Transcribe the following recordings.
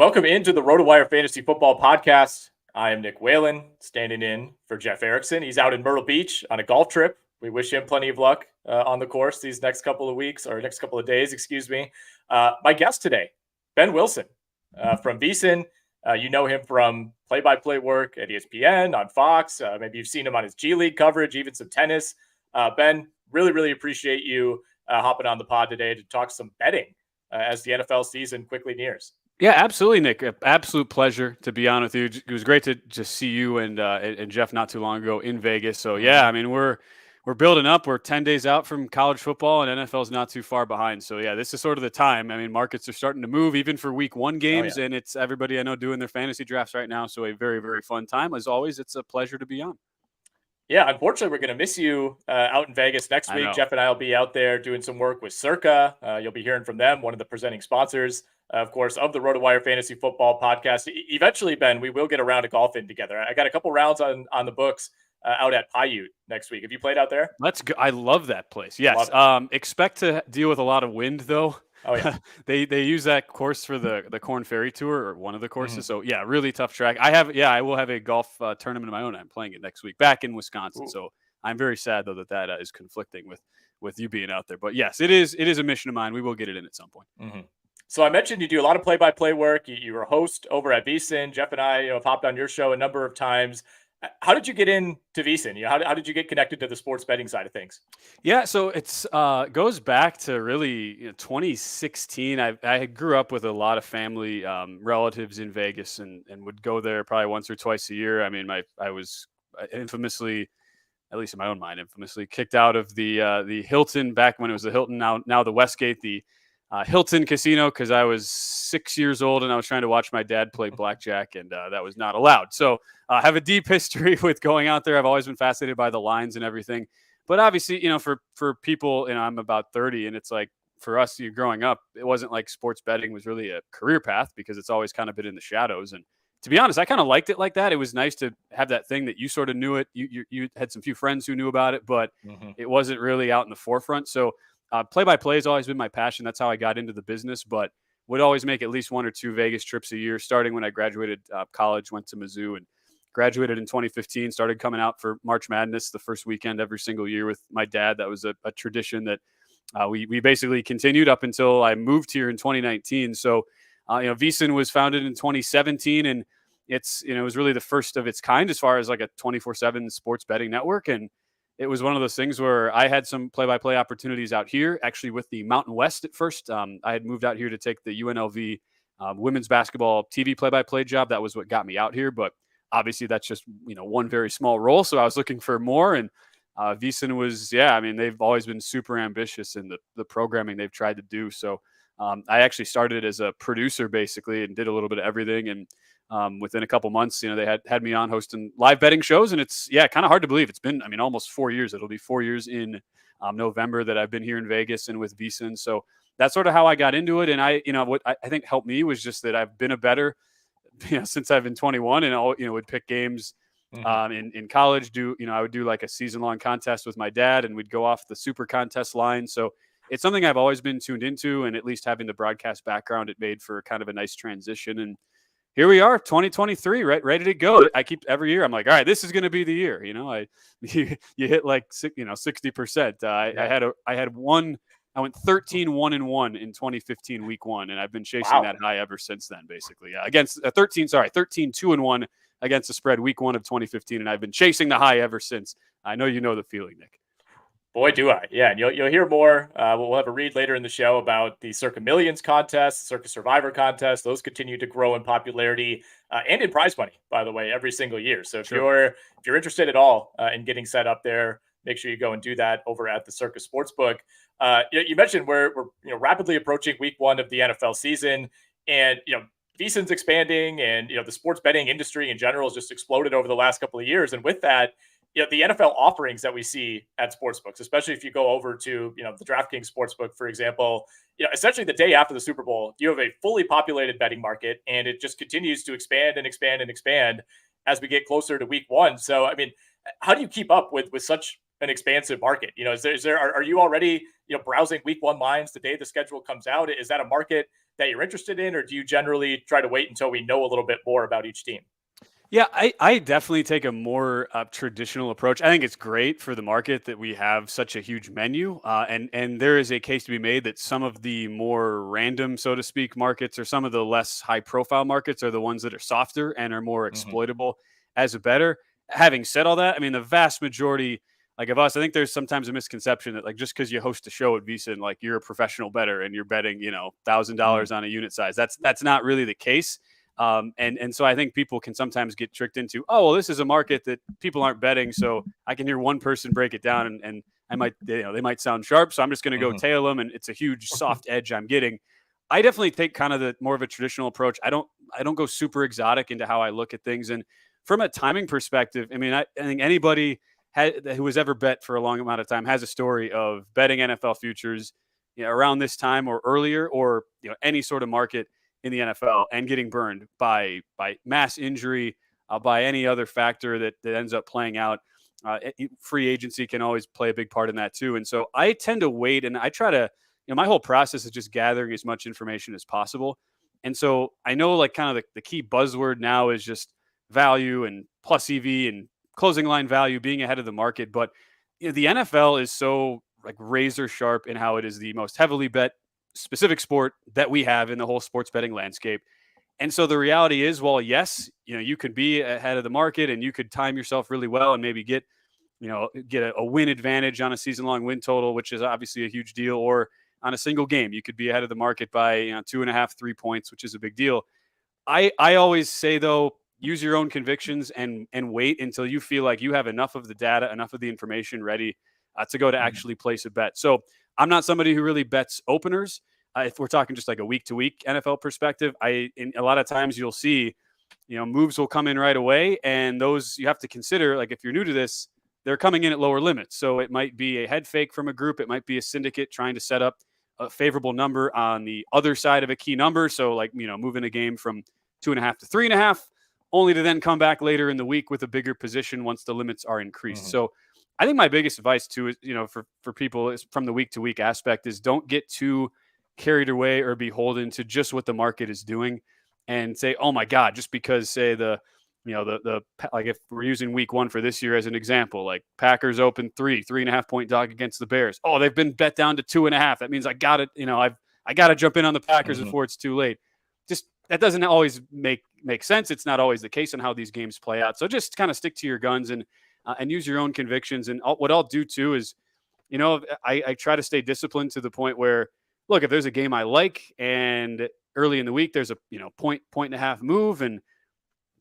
Welcome into the RotoWire Fantasy Football Podcast. I am Nick Whalen, standing in for Jeff Erickson. He's out in Myrtle Beach on a golf trip. We wish him plenty of luck on the course these next couple of weeks, or next couple of days, excuse me. My guest today, Ben Wilson from VSiN. You know him from play-by-play work at ESPN, on Fox. Maybe you've seen him on his G League coverage, even some tennis. Ben, really appreciate you hopping on the pod today to talk some betting as the NFL season quickly nears. Yeah, absolutely, Nick. Absolute pleasure to be on with you. It was great to just see you and Jeff not too long ago in Vegas. So yeah, I mean we're building up. We're 10 days out from college football, and NFL's not too far behind. So yeah, this is sort of the time. I mean, markets are starting to move even for week 1 games, and it's everybody I know doing their fantasy drafts right now. So a very fun time. As always, it's a pleasure to be on. Yeah, unfortunately, we're going to miss you out in Vegas next week. Jeff and I will be out there doing some work with Circa. You'll be hearing from them, one of the presenting sponsors, of course, of the RotoWire Fantasy Football Podcast. Eventually, Ben, we will get around to golfing together. I got a couple rounds on the books out at Paiute next week. Have you played out there? Let's go. I love that place. Yes. Expect to deal with a lot of wind, though. Oh yeah, they use that course for the Corn Ferry Tour, or one of the courses. So yeah, really tough track. I will have a golf tournament of my own. I'm playing it next week back in Wisconsin. Ooh. So I'm very sad though that is conflicting with you being out there. But yes, it is a mission of mine. We will get it in at some point. Mm-hmm. So I mentioned you do a lot of play-by-play work. You were a host over at VSiN. Jeff and I have hopped on your show a number of times. How did you get into VSiN? How did you get connected to the sports betting side of things? Yeah, so it's goes back to really 2016. I grew up with a lot of family relatives in Vegas and would go there probably once or twice a year. I mean, I was infamously, at least in my own mind, kicked out of the Hilton back when it was the Hilton, now the Westgate, the Hilton Casino, because I was 6 years old and I was trying to watch my dad play blackjack, and that was not allowed. So I have a deep history with going out there. I've always been fascinated by the lines and everything. But obviously, for people, I'm about 30, and it's like for us, you're growing up, it wasn't like sports betting was really a career path because it's always kind of been in the shadows. And to be honest, I kind of liked it like that. It was nice to have that thing that you sort of knew it. You had some few friends who knew about it, but it wasn't really out in the forefront. So play-by-play has always been my passion. That's how I got into the business, but would always make at least 1 or 2 Vegas trips a year, starting when I graduated college, went to Mizzou, and graduated in 2015, started coming out for March Madness the first weekend every single year with my dad. That was a tradition that we basically continued up until I moved here in 2019. So, VSiN was founded in 2017, and it was really the first of its kind as far as like a 24/7 sports betting network. And it was one of those things where I had some play-by-play opportunities out here, actually with the Mountain West at first. I had moved out here to take the UNLV women's basketball TV play-by-play job. That was what got me out here. But obviously that's just, one very small role. So I was looking for more. And VSiN was, they've always been super ambitious in the programming they've tried to do. So I actually started as a producer basically and did a little bit of everything. And within a couple months, they had me on hosting live betting shows, and it's kind of hard to believe. It's been, almost 4 years. It'll be 4 years in November that I've been here in Vegas and with VSiN. So that's sort of how I got into it. And what I think helped me was just that I've been a bettor, since I've been 21, and would pick games in college. I would do like a season-long contest with my dad, and we'd go off the super contest line. So it's something I've always been tuned into, and at least having the broadcast background, it made for kind of a nice transition. And here we are, 2023, right, ready to go. I keep every year. I'm like, all right, this is going to be the year. You hit like 60%. I had one. I went 13-1-1 in 2015 week 1, and I've been chasing that high ever since then. Basically, against 13-2-1 against the spread week 1 of 2015, and I've been chasing the high ever since. I know you know the feeling, Nick. Boy, do I. Yeah, and you'll hear more. We'll have a read later in the show about the Circa Millions contest, Circa Survivor contest. Those continue to grow in popularity and in prize money, by the way, every single year. So if you're interested at all in getting set up there, make sure you go and do that over at the Circa Sportsbook. You mentioned we're rapidly approaching week 1 of the NFL season, and VSiN's expanding, and the sports betting industry in general has just exploded over the last couple of years. And with that, the NFL offerings that we see at sportsbooks, especially if you go over to, the DraftKings Sportsbook, for example, essentially the day after the Super Bowl, you have a fully populated betting market, and it just continues to expand and expand and expand as we get closer to week 1. So, how do you keep up with such an expansive market. Are you already, browsing week 1 lines the day the schedule comes out? Is that a market that you're interested in, or do you generally try to wait until we know a little bit more about each team? Yeah, I definitely take a more traditional approach. I think it's great for the market that we have such a huge menu, and there is a case to be made that some of the more random, so to speak, markets, or some of the less high profile markets, are the ones that are softer and are more Mm-hmm. exploitable as a bettor. Having said all that, I mean, the vast majority, like, of us, I think there's sometimes a misconception that, like, just because you host a show at VSiN, like, you're a professional bettor and you're betting, $1,000 on a unit size. That's not really the case. And so I think people can sometimes get tricked into, oh, well, this is a market that people aren't betting, so I can hear one person break it down, and I might, they might sound sharp, so I'm just going to go Mm-hmm. tail them, and it's a huge soft edge I'm getting. I definitely take kind of the more of a traditional approach. I don't go super exotic into how I look at things, and from a timing perspective, I mean, I think anybody who has ever bet for a long amount of time has a story of betting NFL futures, around this time or earlier, or any sort of market in the NFL, and getting burned by mass injury, by any other factor that ends up playing out. Free agency can always play a big part in that too. And so I tend to wait, and I try to, my whole process is just gathering as much information as possible. And so I know, like, kind of the key buzzword now is just value and plus EV and closing line value, being ahead of the market. But the NFL is so, like, razor sharp in how it is the most heavily bet specific sport that we have in the whole sports betting landscape. And so the reality is, well, yes, you could be ahead of the market and you could time yourself really well and maybe get a win advantage on a season long win total, which is obviously a huge deal, or on a single game, you could be ahead of the market by 2.5, 3 points, which is a big deal. I always say, though, use your own convictions and wait until you feel like you have enough of the data, enough of the information ready to go to actually place a bet. So I'm not somebody who really bets openers. If we're talking just like a week to week NFL perspective, in a lot of times you'll see, moves will come in right away, and those you have to consider. Like, if you're new to this, they're coming in at lower limits. So it might be a head fake from a group. It might be a syndicate trying to set up a favorable number on the other side of a key number. So, like, moving a game from 2.5 to 3.5, only to then come back later in the week with a bigger position once the limits are increased. Mm-hmm. So I think my biggest advice too is, for people, is from the week to week aspect, is don't get too carried away or beholden to just what the market is doing and say, oh my God, just because, say, like, if we're using week 1 for this year as an example, like, Packers open 3.5 point dog against the Bears. Oh, they've been bet down to 2.5. That means I got it. I got to jump in on the Packers before it's too late. Just, that doesn't always make sense. It's not always the case on how these games play out. So just kind of stick to your guns and use your own convictions. And what I'll do too is, I try to stay disciplined to the point where, look, if there's a game I like and early in the week there's a point and a half move, and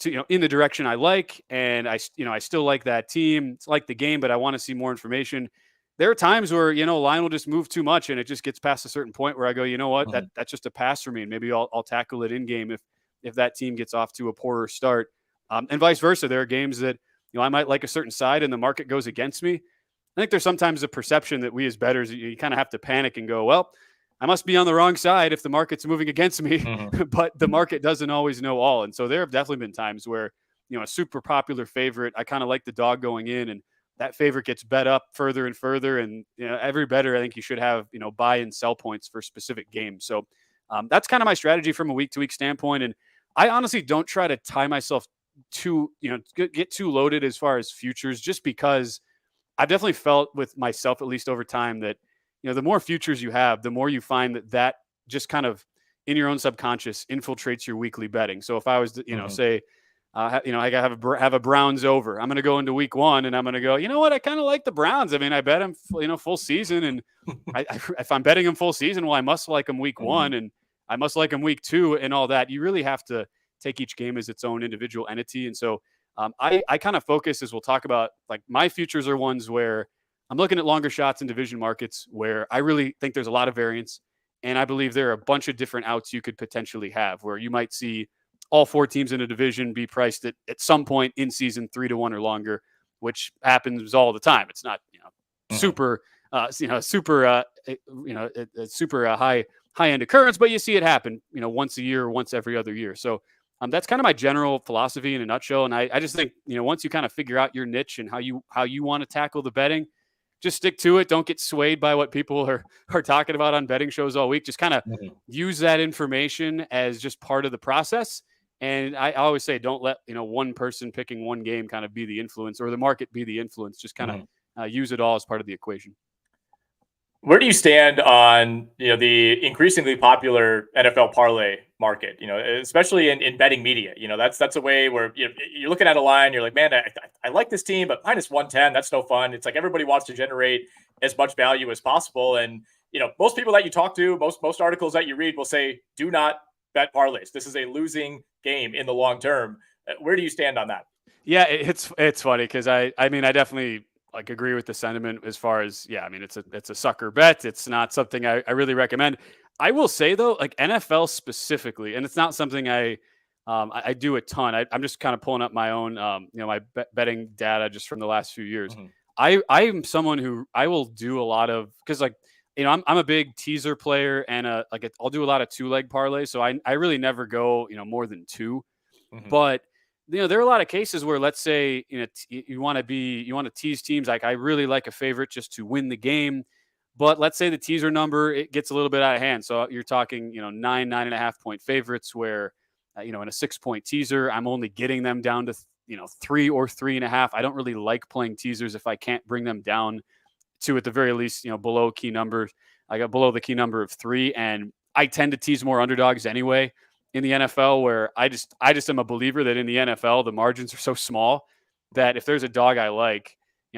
to in the direction I like, and I still like that team, it's like the game, but I want to see more information. There are times where line will just move too much, and it just gets past a certain point where I go, what, that's just a pass for me, and maybe I'll tackle it in game if that team gets off to a poorer start, and vice versa. There are games that I might like a certain side and the market goes against me. I think there's sometimes a perception that we as bettors, you kind of have to panic and go, well, I must be on the wrong side if the market's moving against me, but the market doesn't always know all. And so there have definitely been times where, a super popular favorite, I kind of like the dog going in, and that favorite gets bet up further and further. And every bettor, I think you should have, buy and sell points for specific games. So that's kind of my strategy from a week to week standpoint. And I honestly don't try to tie myself to, get too loaded as far as futures, just because I've definitely felt with myself, at least over time, that the more futures you have, the more you find that just kind of in your own subconscious infiltrates your weekly betting. So if I was to, say, I have a Browns over, I'm going to go into week 1 and I'm going to go, what, I kind of like the Browns. I mean, I bet them, full season, and if I'm betting them full season, well, I must like them week 1 and I must like them week 2 and all that. You really have to take each game as its own individual entity. And so I kind of focus, as we'll talk about, like, my futures are ones where I'm looking at longer shots in division markets where I really think there's a lot of variance. And I believe there are a bunch of different outs you could potentially have, where you might see all 4 teams in a division be priced at some point in season 3-1 or longer, which happens all the time. It's not, super high end occurrence, but you see it happen, once a year or once every other year. So that's kind of my general philosophy in a nutshell. And I just think, once you kind of figure out your niche and how you want to tackle the betting, just stick to it. Don't get swayed by what people are talking about on betting shows all week. Just kind of use that information as just part of the process. And I always say, don't let one person picking one game kind of be the influence, or the market be the influence. Just kind of use it all as part of the equation. Where do you stand on the increasingly popular NFL parlay market? Especially in betting media. That's a way where you're looking at a line, you're like, man, I like this team, but -110, that's no fun. It's like everybody wants to generate as much value as possible, and most people that you talk to, most articles that you read will say, do not bet parlays. This is a losing game in the long term. Where do you stand on that? Yeah, it's funny because I definitely agree with the sentiment as far as, it's a sucker bet. It's not something I really recommend. I will say though, like NFL specifically, and it's not something I do a ton. I'm just kind of pulling up my own, my betting data just from the last few years. I am someone who I will do a lot of, because I'm a big teaser player, and I'll do a lot of 2-leg parlays. So I really never go more than 2, but there are a lot of cases where, let's say, you want to tease teams. Like, I really like a favorite just to win the game, but let's say the teaser number, it gets a little bit out of hand. So you're talking, 9.5 point favorites where, in a 6-point teaser, I'm only getting them down to, 3 or 3.5. I don't really like playing teasers if I can't bring them down to, at the very least, below key numbers. I got below the key number of 3, and I tend to tease more underdogs anyway in the NFL, where I just am a believer that in the NFL, the margins are so small that if there's a dog I like,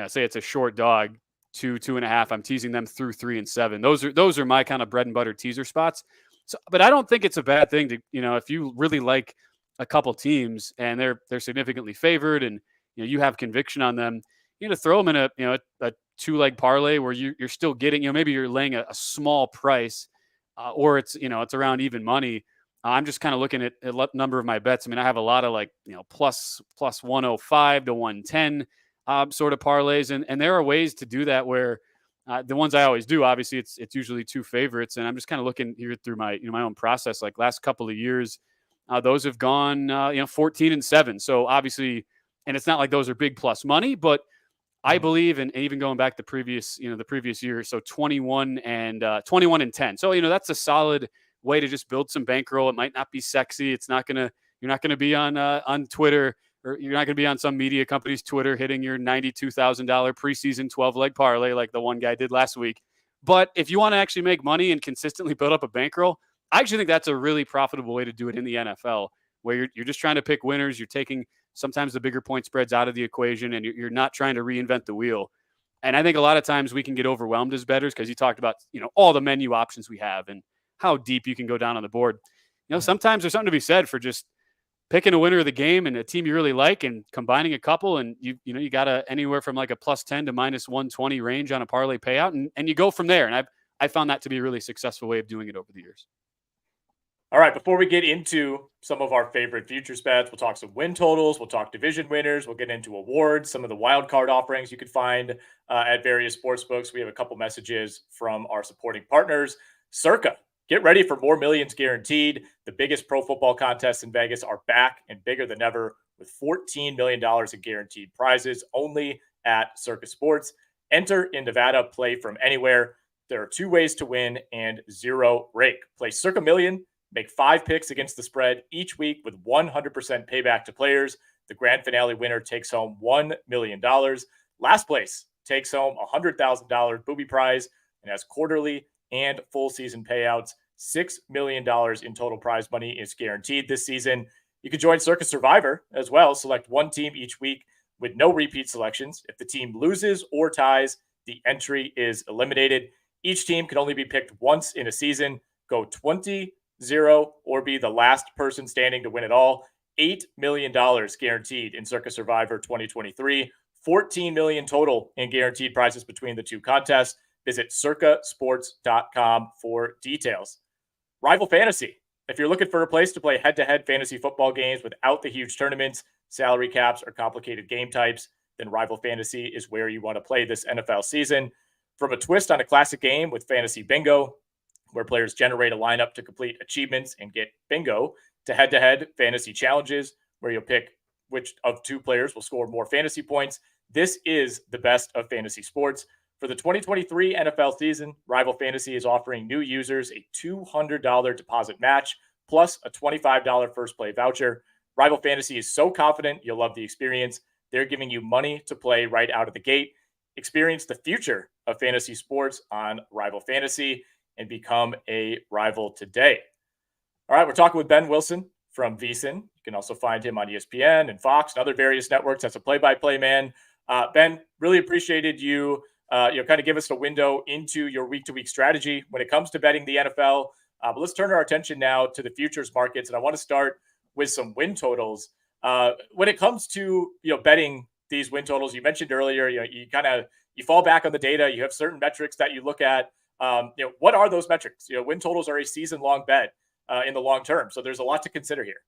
say it's a short dog, 2.5, I'm teasing them through 3 and 7. Those are my kind of bread and butter teaser spots. So, but I don't think it's a bad thing to, if you really like a couple teams and they're significantly favored, and you have conviction on them, to throw them in a 2-leg parlay where you're still getting, maybe you're laying a small price, or it's around even money. I'm just kind of looking at a number of my bets. I mean, I have a lot of plus 105 to 110 sort of parlays, and there are ways to do that where the ones I always do, obviously it's usually 2 favorites, and I'm just kind of looking here through my my own process. Like, last couple of years, those have gone 14 and 7. So obviously, and it's not like those are big plus money, but I believe, and even going back the previous year, so 21 and 10. So that's a solid way to just build some bankroll. It might not be sexy. You're not gonna be on Twitter, or you're not gonna be on some media company's Twitter hitting your $92,000 preseason 12-leg parlay like the one guy did last week. But if you want to actually make money and consistently build up a bankroll, I actually think that's a really profitable way to do it in the NFL, where you're just trying to pick winners. You're taking sometimes the bigger point spreads out of the equation, and you're not trying to reinvent the wheel. And I think a lot of times we can get overwhelmed as bettors, because you talked about all the menu options we have and how deep you can go down on the board. Sometimes there's something to be said for just picking a winner of the game and a team you really like, and combining a couple, and you got anywhere from like a +10 to -120 range on a parlay payout, and you go from there. And I found that to be a really successful way of doing it over the years. All right, before we get into some of our favorite futures bets, we'll talk some win totals, we'll talk division winners, we'll get into awards, some of the wild card offerings you could find at various sports books. We have a couple messages from our supporting partners. Circa, get ready for more millions guaranteed. The biggest pro football contests in Vegas are back and bigger than ever, with $14 million in guaranteed prizes only at Circa Sports. Enter in Nevada, play from anywhere. There are 2 ways to win and 0 rake. Play Circa Million. Make 5 picks against the spread each week with 100% payback to players. The grand finale winner takes home $1 million. Last place takes home a $100,000 booby prize and has quarterly and full season payouts. $6 million in total prize money is guaranteed this season. You can join Circa Survivor as well. Select one team each week with no repeat selections. If the team loses or ties, the entry is eliminated. Each team can only be picked once in a season. Go 20-0 or be the last person standing to win it all. $8 million guaranteed in Circa Survivor 2023. $14 million total in guaranteed prizes between the 2 contests. Visit circasports.com for details. Rival Fantasy. If you're looking for a place to play head-to-head fantasy football games without the huge tournaments, salary caps, or complicated game types, then Rival Fantasy is where you want to play this NFL season. From a twist on a classic game with Fantasy Bingo, where players generate a lineup to complete achievements and get bingo, to head-to-head fantasy challenges, where you'll pick which of 2 players will score more fantasy points. This is the best of fantasy sports. For the 2023 NFL season, Rival Fantasy is offering new users a $200 deposit match plus a $25 first play voucher. Rival Fantasy is so confident you'll love the experience. They're giving you money to play right out of the gate. Experience the future of fantasy sports on Rival Fantasy and become a rival today. All right, we're talking with Ben Wilson from VSiN. You can also find him on ESPN and Fox and other various networks as a play-by-play man. Ben, really appreciated you, kind of give us a window into your week-to-week strategy when it comes to betting the NFL. But let's turn our attention now to the futures markets, and I want to start with some win totals. When it comes to betting these win totals, you mentioned earlier, you fall back on the data. You have certain metrics that you look at. What are those metrics? Win totals are a season-long bet in the long term, so there's a lot to consider here.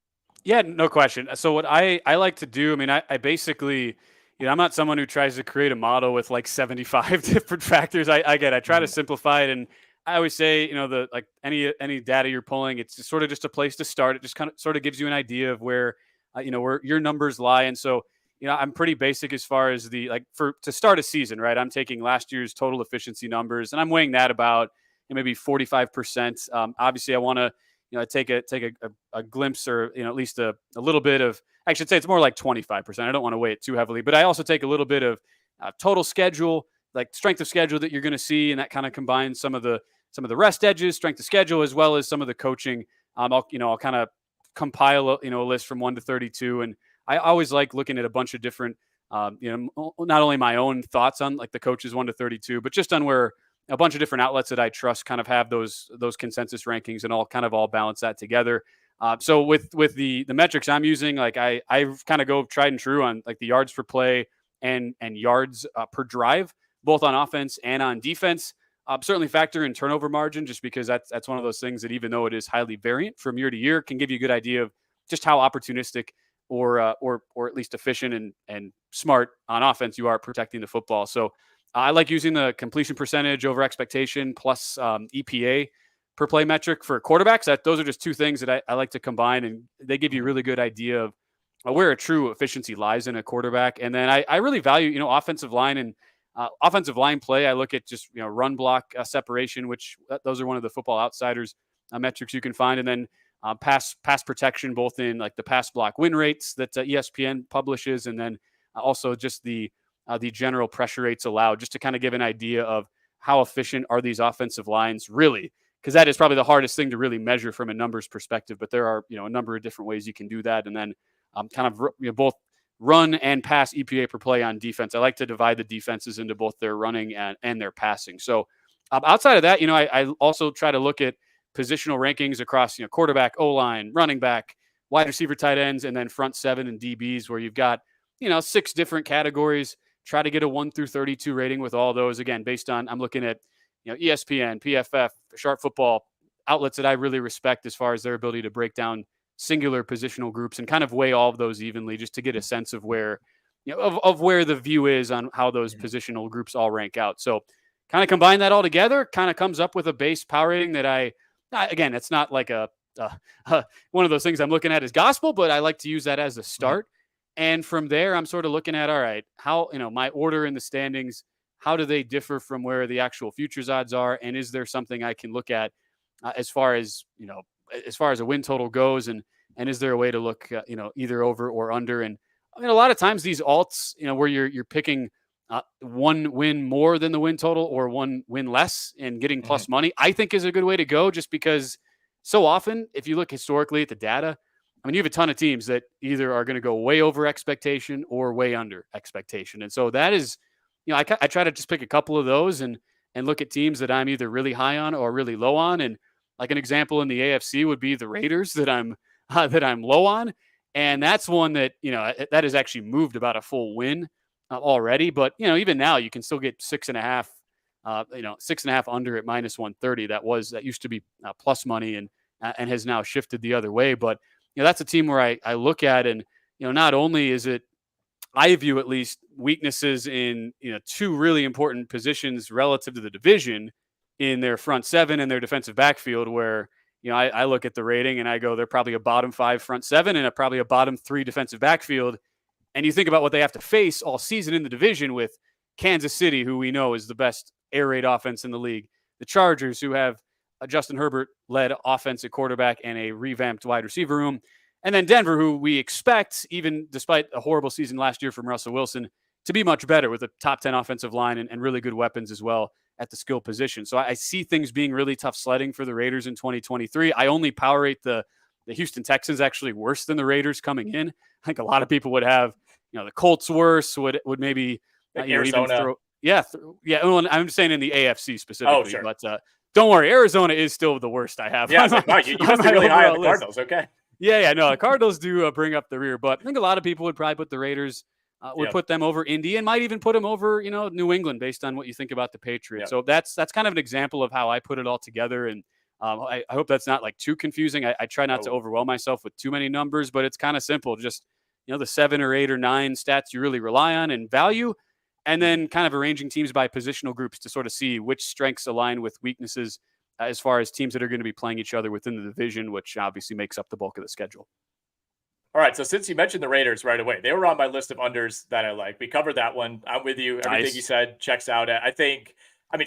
Yeah, no question. So what I like to do, I mean, I basically, I'm not someone who tries to create a model with like 75 different factors. I try to simplify it, and I always say, the like any data you're pulling, it's just sort of just a place to start. It just kind of sort of gives you an idea of where where your numbers lie. And so, I'm pretty basic as far as to start a season, right? I'm taking last year's total efficiency numbers and I'm weighing that about maybe 45%. Obviously I want to, take a glimpse or, at least a little bit of, I should say it's more like 25%. I don't want to weigh it too heavily, but I also take a little bit of total schedule, like strength of schedule that you're going to see. And that kind of combines some of the rest edges, strength of schedule, as well as some of the coaching. I'll kind of compile a list from 1 to 32. And I always like looking at a bunch of different, not only my own thoughts on like the coaches 1 to 32, but just on where a bunch of different outlets that I trust kind of have those consensus rankings and all balance that together. So with the metrics I'm using, like I kind of go tried and true on like the yards per play and yards per drive, both on offense and on defense. Certainly factor in turnover margin, just because that's one of those things that, even though it is highly variant from year to year, can give you a good idea of just how opportunistic or at least efficient and smart on offense you are protecting the football. So I like using the completion percentage over expectation plus EPA per play metric for quarterbacks. Those are just two things that I like to combine, and they give you a really good idea of where a true efficiency lies in a quarterback. And then I really value, offensive line and offensive line play. I look at just, run block separation, which those are one of the Football Outsiders metrics you can find. And then pass protection, both in like the pass block win rates that ESPN publishes, and then also just the general pressure rates allowed, just to kind of give an idea of how efficient are these offensive lines really, because that is probably the hardest thing to really measure from a numbers perspective. But there are, a number of different ways you can do that. And then both run and pass EPA per play on defense. I like to divide the defenses into both their running and their passing. So outside of that, I also try to look at positional rankings across, quarterback, O-line, running back, wide receiver, tight ends, and then front seven and DBs, where you've got, 6 different categories. Try to get a 1 through 32 rating with all those. Again, based on, I'm looking at, ESPN, PFF, Sharp Football, outlets that I really respect as far as their ability to break down singular positional groups and kind of weigh all of those evenly, just to get a sense of where, of where the view is on how those positional groups all rank out. So kind of combine that all together, kind of comes up with a base power rating that again, it's not like one of those things I'm looking at as gospel, but I like to use that as a start. And from there, I'm sort of looking at, all right, how, my order in the standings, how do they differ from where the actual futures odds are? And is there something I can look at as far as a win total goes? And is there a way to look, either over or under? And I mean, a lot of times these alts, where you're picking one win more than the win total or one win less and getting plus money, I think is a good way to go, just because so often, if you look historically at the data, I mean, you have a ton of teams that either are going to go way over expectation or way under expectation. And so that is, I try to just pick a couple of those and look at teams that I'm either really high on or really low on. And like an example in the AFC would be the Raiders that I'm low on. And that's one that, that has actually moved about a full win already. But, even now you can still get 6.5, 6.5 under at -130. That used to be plus money and has now shifted the other way. But, that's a team where I look at, and, not only is it, I view at least weaknesses in, 2 really important positions relative to the division in their front seven and their defensive backfield, where, I look at the rating and I go, they're probably a bottom 5 front seven and probably a bottom 3 defensive backfield. And you think about what they have to face all season in the division with, Kansas City, who we know is the best air raid offense in the league. The Chargers, who have a Justin Herbert-led offense at quarterback and a revamped wide receiver room. And then Denver, who we expect, even despite a horrible season last year from Russell Wilson, to be much better with a top 10 offensive line and really good weapons as well at the skill position. So I see things being really tough sledding for the Raiders in 2023. I only power rate the Houston Texans actually worse than the Raiders coming in. I think a lot of people would have, the Colts worse, would maybe Arizona. even throw. Yeah. Well, I'm saying in the AFC specifically. Oh, sure. But don't worry, Arizona is still the worst I have. Yeah, wow, you must be really high on the Cardinals. Okay. Yeah, no, the Cardinals do bring up the rear, but I think a lot of people would probably put the Raiders, put them over Indy and might even put them over, New England based on what you think about the Patriots. So that's kind of an example of how I put it all together. And I hope that's not like too confusing. I try not to overwhelm myself with too many numbers, but it's kind of simple. Just, the 7 or 8 or 9 stats you really rely on and value, and then kind of arranging teams by positional groups to sort of see which strengths align with weaknesses as far as teams that are going to be playing each other within the division, which obviously makes up the bulk of the schedule. All right, so since you mentioned the Raiders right away, they were on my list of unders that I like. We covered that one. I'm with you. Everything you said checks out.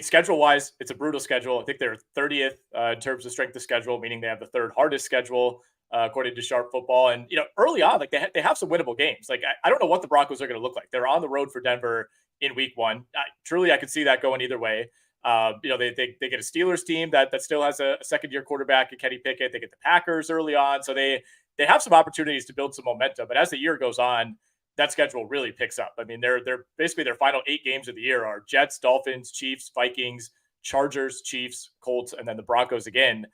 Schedule-wise, it's a brutal schedule. I think they're 30th in terms of strength of schedule, meaning they have the third hardest schedule, according to Sharp Football. And, early on, like they have some winnable games. Like, I don't know what the Broncos are going to look like. They're on the road for Denver in week 1. I could see that going either way. They get a Steelers team that still has a second-year quarterback in Kenny Pickett. They get the Packers early on. So they have some opportunities to build some momentum. But as the year goes on, that schedule really picks up. I mean, they're basically their final 8 games of the year are Jets, Dolphins, Chiefs, Vikings, Chargers, Chiefs, Colts, and then the Broncos again.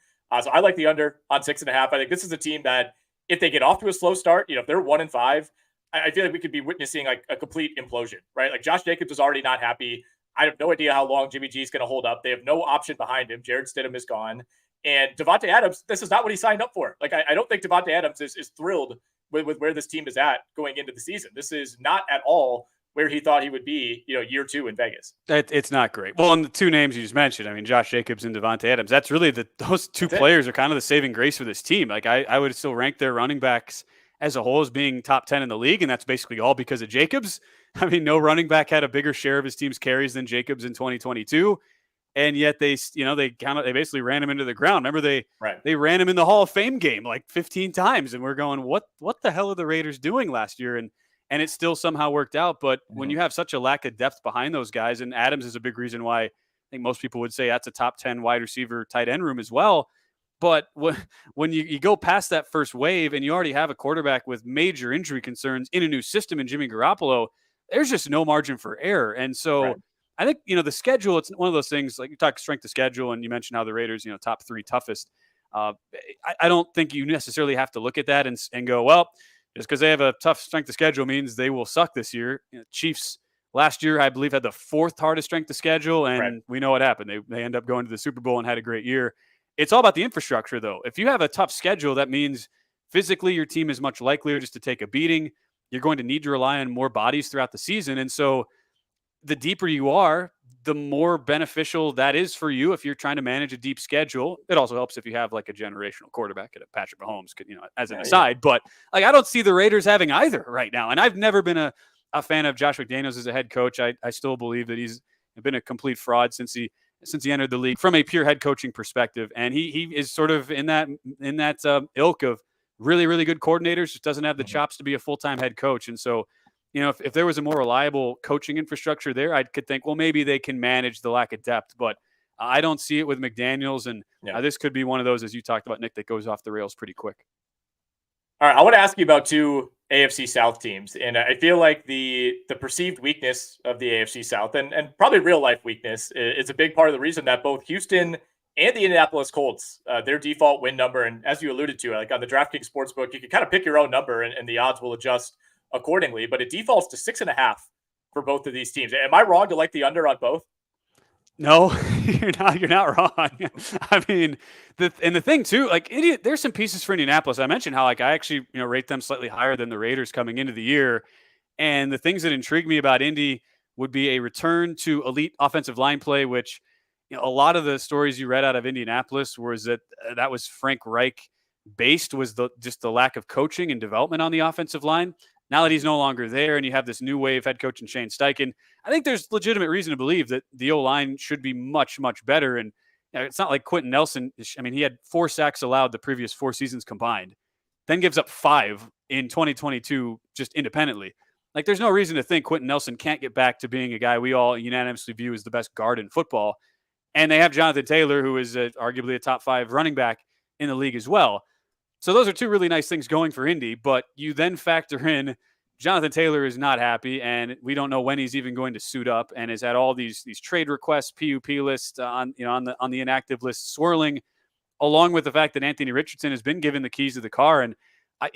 So I like the under on 6.5. I think this is a team that if they get off to a slow start, if they're 1-5, I feel like we could be witnessing like a complete implosion, right? Like Josh Jacobs is already not happy. I have no idea how long Jimmy G is going to hold up. They have no option behind him. Jared Stidham is gone. And Devontae Adams, this is not what he signed up for. Like, I don't think Devontae Adams is thrilled with where this team is at going into the season. This is not at all where he thought he would be, year 2 in Vegas. It's not great. Well, and the 2 names you just mentioned, I mean, Josh Jacobs and Devontae Adams, that's really those 2 players are kind of the saving grace for this team. Like, I would still rank their running backs as a whole as being top 10 in the league, and that's basically all because of Jacobs. I mean, no running back had a bigger share of his team's carries than Jacobs in 2022. And yet they basically ran him into the ground. Remember, they ran him in the Hall of Fame game like 15 times. And we're going, what the hell are the Raiders doing last year? And it still somehow worked out. But when you have such a lack of depth behind those guys, and Adams is a big reason why I think most people would say that's a top 10 wide receiver tight end room as well. But when you go past that first wave and you already have a quarterback with major injury concerns in a new system in Jimmy Garoppolo, there's just no margin for error. And so I think, the schedule, it's one of those things, like you talk strength of schedule and you mentioned how the Raiders, top 3 toughest. I don't think you necessarily have to look at that and go, well, just because they have a tough strength of schedule means they will suck this year. Chiefs last year, I believe, had the 4th hardest strength of schedule, and we know what happened. They end up going to the Super Bowl and had a great year. It's all about the infrastructure, though. If you have a tough schedule, that means physically your team is much likelier just to take a beating. You're going to need to rely on more bodies throughout the season. And so the deeper you are, the more beneficial that is for you if you're trying to manage a deep schedule. It also helps if you have like a generational quarterback at a Patrick Mahomes, as an aside. But like, I don't see the Raiders having either right now. And I've never been a fan of Josh McDaniels as a head coach. I still believe that he's been a complete fraud since he entered the league from a pure head coaching perspective. And he is sort of in that ilk of really, really good coordinators, just doesn't have the chops to be a full-time head coach. And so, if there was a more reliable coaching infrastructure there, I could think, well, maybe they can manage the lack of depth, but I don't see it with McDaniels. And this could be one of those, as you talked about, Nick, that goes off the rails pretty quick. All right, I want to ask you about 2 AFC South teams. And I feel like the perceived weakness of the AFC South and probably real life weakness is a big part of the reason that both Houston and the Indianapolis Colts, their default win number. And as you alluded to, like on the DraftKings Sportsbook, you can kind of pick your own number and the odds will adjust accordingly, but it defaults to 6.5 for both of these teams. Am I wrong to like the under on both? No, you're not wrong. I mean, the thing too, like there's some pieces for Indianapolis. I mentioned how I actually, rate them slightly higher than the Raiders coming into the year. And the things that intrigue me about Indy would be a return to elite offensive line play, which, a lot of the stories you read out of Indianapolis was that was Frank Reich based, was just the lack of coaching and development on the offensive line. Now that he's no longer there and you have this new wave head coach in Shane Steichen, I think there's legitimate reason to believe that the O-line should be much, much better. And it's not like Quentin Nelson. I mean, he had 4 sacks allowed the previous 4 seasons combined, then gives up 5 in 2022 just independently. Like, there's no reason to think Quentin Nelson can't get back to being a guy we all unanimously view as the best guard in football. And they have Jonathan Taylor, who is arguably a top 5 running back in the league as well. So those are 2 really nice things going for Indy. But you then factor in Jonathan Taylor is not happy, and we don't know when he's even going to suit up, and has had all these trade requests, PUP lists on the inactive list swirling, along with the fact that Anthony Richardson has been given the keys to the car. And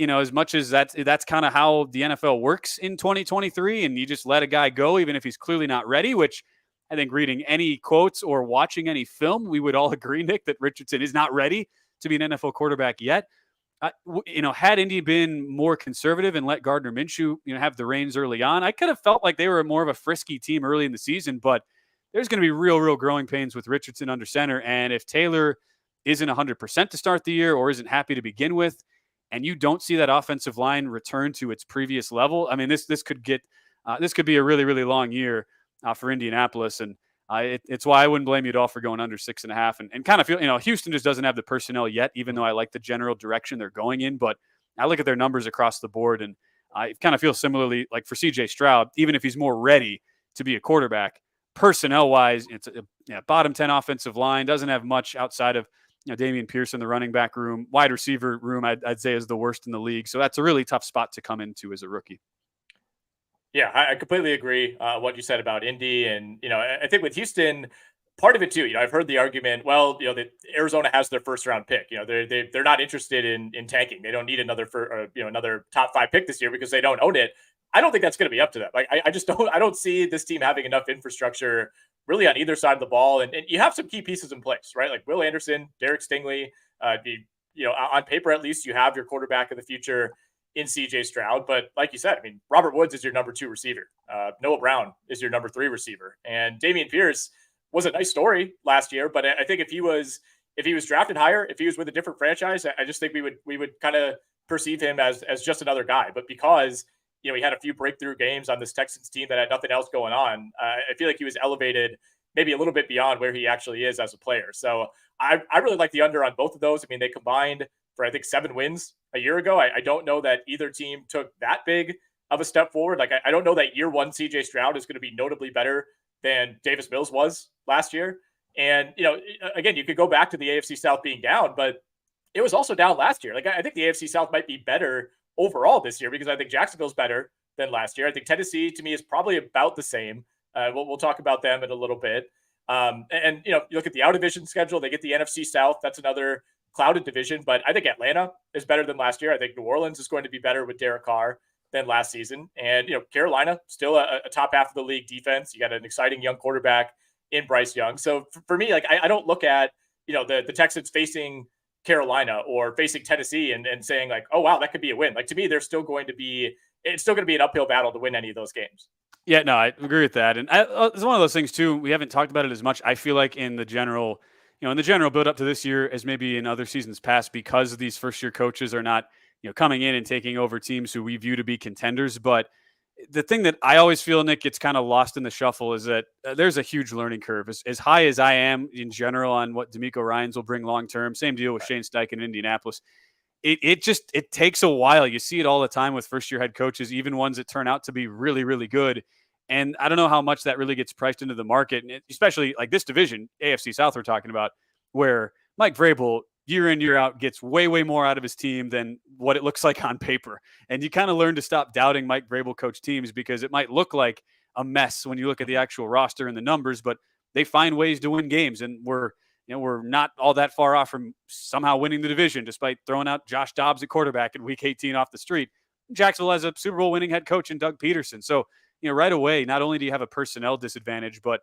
as much as that's kind of how the NFL works in 2023, and you just let a guy go even if he's clearly not ready, which I think reading any quotes or watching any film, we would all agree, Nick, that Richardson is not ready to be an NFL quarterback yet. Had Indy been more conservative and let Gardner Minshew, have the reins early on, I could have felt like they were more of a frisky team early in the season. But there's going to be real growing pains with Richardson under center. And if Taylor isn't 100% to start the year or isn't happy to begin with, and you don't see that offensive line return to its previous level, I mean, this could be a really long year for Indianapolis. And it's why I wouldn't blame you at all for going under 6.5 and kind of feel, Houston just doesn't have the personnel yet, even though I like the general direction they're going in. But I look at their numbers across the board, and I kind of feel similarly like for CJ Stroud, even if he's more ready to be a quarterback, personnel wise, it's a bottom 10 offensive line, doesn't have much outside of Damian Pierce in the running back room. Wide receiver room, I'd say, is the worst in the league. So that's a really tough spot to come into as a rookie. Yeah, I completely agree what you said about Indy. And, I think with Houston, part of it too, I've heard the argument, well, that Arizona has their first round pick. They're not interested in tanking. They don't need another another top 5 pick this year because they don't own it. I don't think that's going to be up to them. Like, I just don't see this team having enough infrastructure really on either side of the ball. And you have some key pieces in place, right? Like Will Anderson, Derek Stingley, on paper, at least you have your quarterback of the future in CJ Stroud. But like you said, I mean, Robert Woods is your number 2 receiver. Noah Brown is your number 3 receiver. And Damian Pierce was a nice story last year. But I think if he was drafted higher, if he was with a different franchise, I just think we would kind of perceive him as just another guy. But because, he had a few breakthrough games on this Texans team that had nothing else going on, I feel like he was elevated maybe a little bit beyond where he actually is as a player. So I really like the under on both of those. I mean, they combined for, I think, 7 wins a year ago. I don't know that either team took that big of a step forward. Like, I don't know that year 1 CJ Stroud is going to be notably better than Davis Mills was last year. And, again, you could go back to the AFC South being down, but it was also down last year. Like, I think the AFC South might be better overall this year because I think Jacksonville's better than last year. I think Tennessee, to me, is probably about the same. We'll talk about them in a little bit. And you look at the out division schedule, they get the NFC South. That's another clouded division, but I think Atlanta is better than last year. I think New Orleans is going to be better with Derek Carr than last season. And, Carolina, still a top half of the league defense. You got an exciting young quarterback in Bryce Young. So for me, like, I don't look at, the Texans facing Carolina or facing Tennessee and saying like, oh, wow, that could be a win. Like, to me, it's still going to be an uphill battle to win any of those games. Yeah, no, I agree with that. And it's one of those things too. We haven't talked about it as much. I feel like in the general build up to this year, as maybe in other seasons past, because these first year coaches are not, coming in and taking over teams who we view to be contenders. But the thing that I always feel, Nick, gets kind of lost in the shuffle is that there's a huge learning curve. As high as I am in general on what DeMeco Ryans will bring long term, same deal with Shane Steichen in Indianapolis. It takes a while. You see it all the time with first year head coaches, even ones that turn out to be really good. And I don't know how much that really gets priced into the market, and especially like this division, AFC South, we're talking about, where Mike Vrabel year in, year out gets way more out of his team than what it looks like on paper. And you kind of learn to stop doubting Mike Vrabel coach teams because it might look like a mess when you look at the actual roster and the numbers, but they find ways to win games. And we're not all that far off from somehow winning the division, despite throwing out Josh Dobbs at quarterback in week 18 off the street. Jacksonville has a Super Bowl winning head coach in Doug Peterson. So, right away, not only do you have a personnel disadvantage, but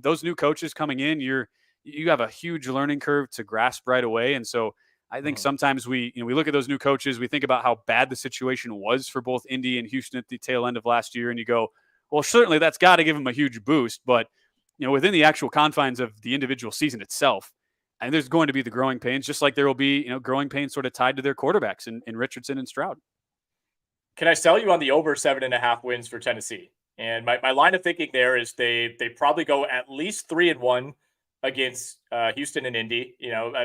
those new coaches coming in, you have a huge learning curve to grasp right away. And so I think sometimes we look at those new coaches, we think about how bad the situation was for both Indy and Houston at the tail end of last year. And you go, well, certainly that's got to give them a huge boost. But, within the actual confines of the individual season itself, and there's going to be the growing pains, just like there will be, growing pains sort of tied to their quarterbacks in Richardson and Stroud. can I sell you on the over 7.5 wins for Tennessee? And my line of thinking there is they probably go at least 3-1 against Houston and Indy.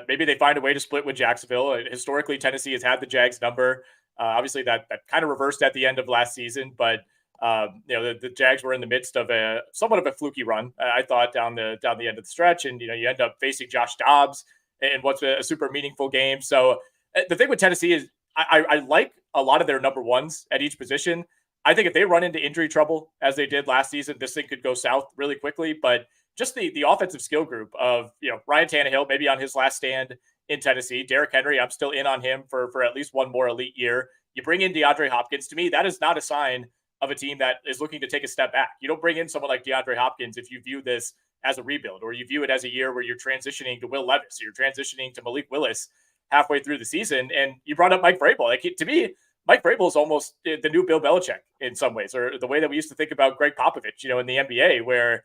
Maybe they find a way to split with Jacksonville. Historically, Tennessee has had the Jags number. Obviously, that kind of reversed at the end of last season, but the Jags were in the midst of a somewhat of a fluky run, I thought, down the end of the stretch, and you end up facing Josh Dobbs in what's a super meaningful game. So the thing with Tennessee is I like a lot of their number ones at each position. I think if they run into injury trouble as they did last season, this thing could go south really quickly. But just the offensive skill group of Ryan Tannehill, maybe on his last stand in Tennessee, Derrick Henry, I'm still in on him for at least one more elite year. You bring in DeAndre Hopkins. To me, that is not a sign of a team that is looking to take a step back. You don't bring in someone like DeAndre Hopkins if you view this as a rebuild, or you view it as a year where you're transitioning to Will Levis, or you're transitioning to Malik Willis halfway through the season. And you brought up Mike Vrabel. Like, to me, Mike Vrabel is almost the new Bill Belichick in some ways, or the way that we used to think about Greg Popovich, in the NBA, where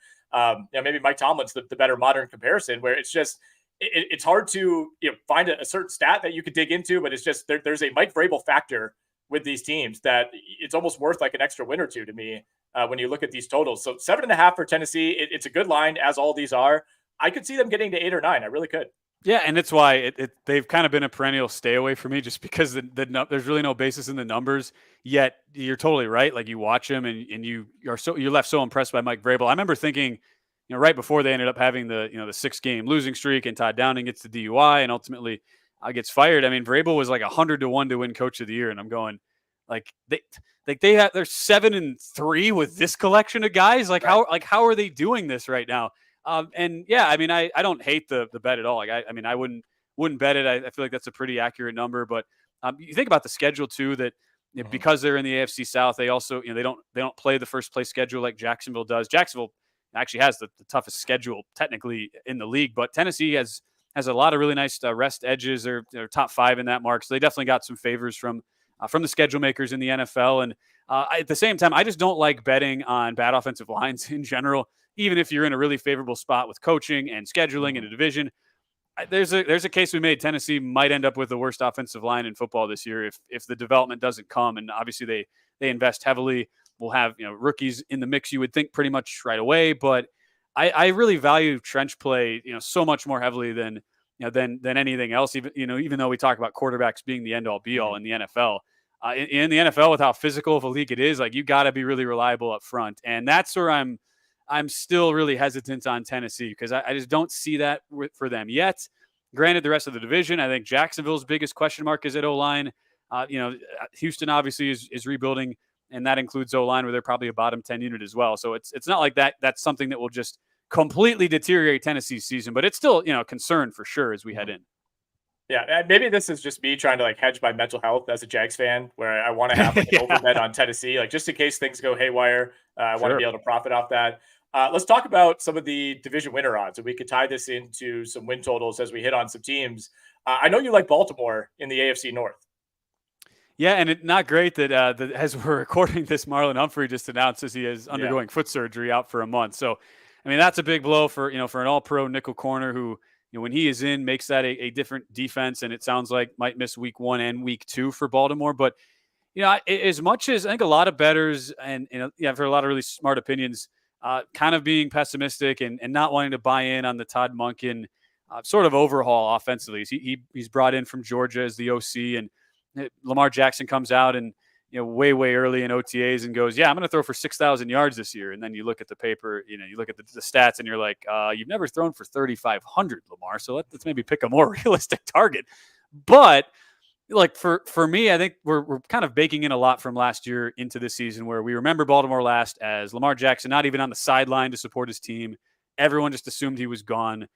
maybe Mike Tomlin's the better modern comparison, where it's just it's hard to find a certain stat that you could dig into, but it's just there's a Mike Vrabel factor with these teams that it's almost worth like an extra win or two to me when you look at these totals. So 7.5 for Tennessee, it's a good line, as all these are. I could see them getting to 8 or 9. I really could. Yeah, and it's why they've kind of been a perennial stay away for me, just because there's really no basis in the numbers. Yet you're totally right. Like, you watch them and you're left so impressed by Mike Vrabel. I remember thinking, right before they ended up having the 6-game losing streak, and Todd Downing gets the DUI and ultimately gets fired. I mean, Vrabel was like 100-1 to win Coach of the Year, and I'm going, they're 7-3 with this collection of guys. Like, how are they doing this right now? And yeah, I mean, I don't hate the bet at all. Like, I wouldn't bet it. I feel like that's a pretty accurate number, but you think about the schedule too, that because they're in the AFC South, they also, they don't play the first place schedule like Jacksonville does. Jacksonville actually has the toughest schedule technically in the league, but Tennessee has a lot of really nice rest edges. They're top 5 in that mark. So they definitely got some favors from the schedule makers in the NFL. And at the same time, I just don't like betting on bad offensive lines in general. Even if you're in a really favorable spot with coaching and scheduling in a division, there's a case we made. Tennessee might end up with the worst offensive line in football this year if the development doesn't come. And obviously they invest heavily. We'll have rookies in the mix, you would think, pretty much right away. But I really value trench play so much more heavily than anything else. Even though we talk about quarterbacks being the end all be all in the NFL. In the NFL, with how physical of a league it is, like, you got to be really reliable up front, and that's where I'm still really hesitant on Tennessee, because I just don't see that for them yet. Granted, the rest of the division, I think Jacksonville's biggest question mark is at O-line. Houston obviously is rebuilding, and that includes O-line, where they're probably a bottom 10 unit as well. So it's not like that's something that will just completely deteriorate Tennessee's season, but it's still a concern for sure as we head in. Yeah, and maybe this is just me trying to hedge my mental health as a Jags fan, where I want to have an overbet on Tennessee, just in case things go haywire. I want to be able to profit off that. Let's talk about some of the division winner odds, and we could tie this into some win totals as we hit on some teams. I know you like Baltimore in the AFC North. Yeah, and it's not great that as we're recording this, Marlon Humphrey just announces he is undergoing foot surgery, out for a month. So, I mean, that's a big blow for an all-pro nickel corner who, when he is in, makes that a different defense, and it sounds like might miss week 1 and week 2 for Baltimore. But as much as I think a lot of bettors and for a lot of really smart opinions, kind of being pessimistic and not wanting to buy in on the Todd Monken sort of overhaul offensively. He's brought in from Georgia as the OC, and Lamar Jackson comes out and way early in OTAs and goes, I'm going to throw for 6,000 yards this year. And then you look at the paper, you look at the stats, and you're like, you've never thrown for 3,500, Lamar. So let's maybe pick a more realistic target. But for me, I think we're kind of baking in a lot from last year into this season, where we remember Baltimore last as Lamar Jackson not even on the sideline to support his team. Everyone just assumed he was gone,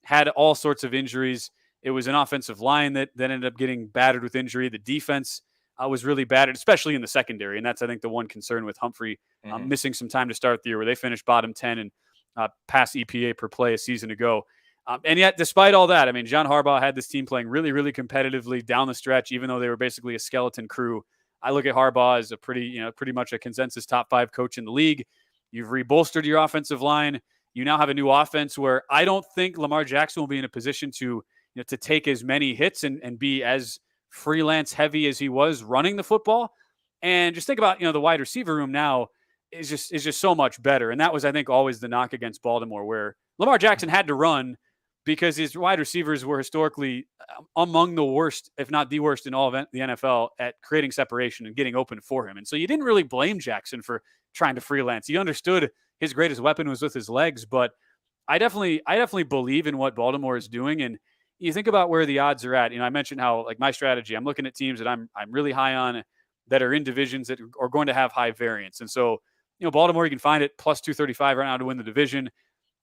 had all sorts of injuries. It was an offensive line that ended up getting battered with injury. The defense was really battered, especially in the secondary. And that's, I think, the one concern with Humphrey missing some time to start the year, where they finished bottom 10 and pass EPA per play a season ago. And yet, despite all that, I mean, John Harbaugh had this team playing really, really competitively down the stretch, even though they were basically a skeleton crew. I look at Harbaugh as a pretty much a consensus top 5 coach in the league. You've rebolstered your offensive line. You now have a new offense where I don't think Lamar Jackson will be in a position to take as many hits and be as freelance heavy as he was running the football. And just think about, the wide receiver room now is just so much better. And that was, I think, always the knock against Baltimore, where Lamar Jackson had to run because his wide receivers were historically among the worst, if not the worst, in all of the NFL at creating separation and getting open for him. And so you didn't really blame Jackson for trying to freelance. He understood his greatest weapon was with his legs, but I definitely believe in what Baltimore is doing. And you think about where the odds are at. I mentioned how, like, my strategy, I'm looking at teams that I'm really high on that are in divisions that are going to have high variance. And so, Baltimore, you can find it plus 235 right now to win the division.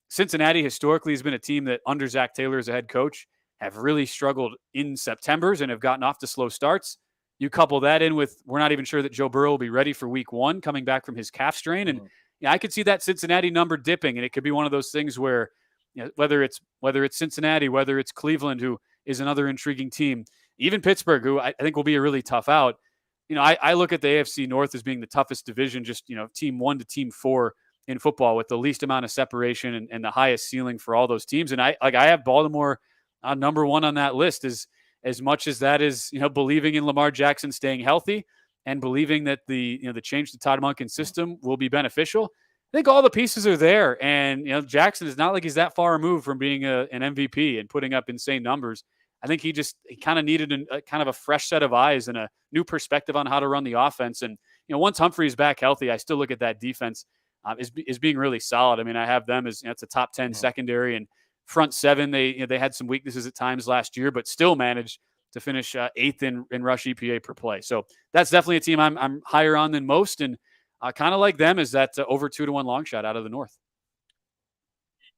Cincinnati historically has been a team that under Zach Taylor as a head coach have really struggled in Septembers and have gotten off to slow starts. You couple that in with, we're not even sure that Joe Burrow will be ready for week 1 coming back from his calf strain. And I could see that Cincinnati number dipping, and it could be one of those things where, whether it's Cincinnati, whether it's Cleveland, who is another intriguing team, even Pittsburgh, who I think will be a really tough out. I look at the AFC North as being the toughest division, just, team 1 to team 4 in football, with the least amount of separation and the highest ceiling for all those teams. And I have Baltimore number 1 on that list, as much as that is, believing in Lamar Jackson staying healthy and believing that the change to Todd Monken's system will be beneficial. I think all the pieces are there. And, Jackson is not like he's that far removed from being an MVP and putting up insane numbers. I think he kind of needed a kind of a fresh set of eyes and a new perspective on how to run the offense. And, once Humphrey's back healthy, I still look at that defense is being really solid. I mean, I have them as, it's a top 10 secondary, and front 7. They had some weaknesses at times last year, but still managed to finish 8th in rush EPA per play. So that's definitely a team I'm higher on than most. And kind of like them is that over 2-1 long shot out of the North.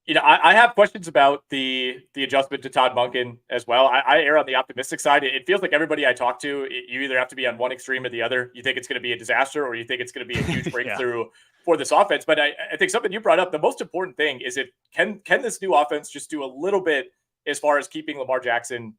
I have questions about the adjustment to Todd Monken as well. I err on the optimistic side. It feels like everybody I talk to, you either have to be on one extreme or the other. You think it's going to be a disaster, or you think it's going to be a huge breakthrough for this offense. But I think something you brought up, the most important thing is, can this new offense just do a little bit as far as keeping Lamar Jackson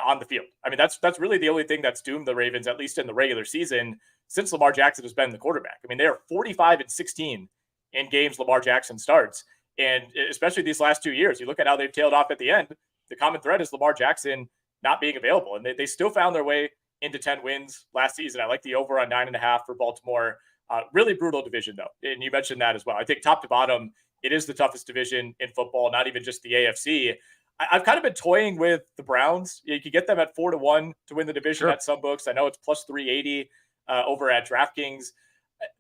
on the field? I mean, that's really the only thing that's doomed the Ravens, at least in the regular season, since Lamar Jackson has been the quarterback. I mean, they are 45-16 in games Lamar Jackson starts. And especially these last 2 years, you look at how they've tailed off at the end. The common thread is Lamar Jackson not being available. And they still found their way into 10 wins last season. I like the over on 9.5 for Baltimore. Really brutal division, though. And you mentioned that as well. I think top to bottom, it is the toughest division in football, not even just the AFC. I've kind of been toying with the Browns. You could get them at 4-1 to win the division at some books. I know it's plus 380 over at DraftKings.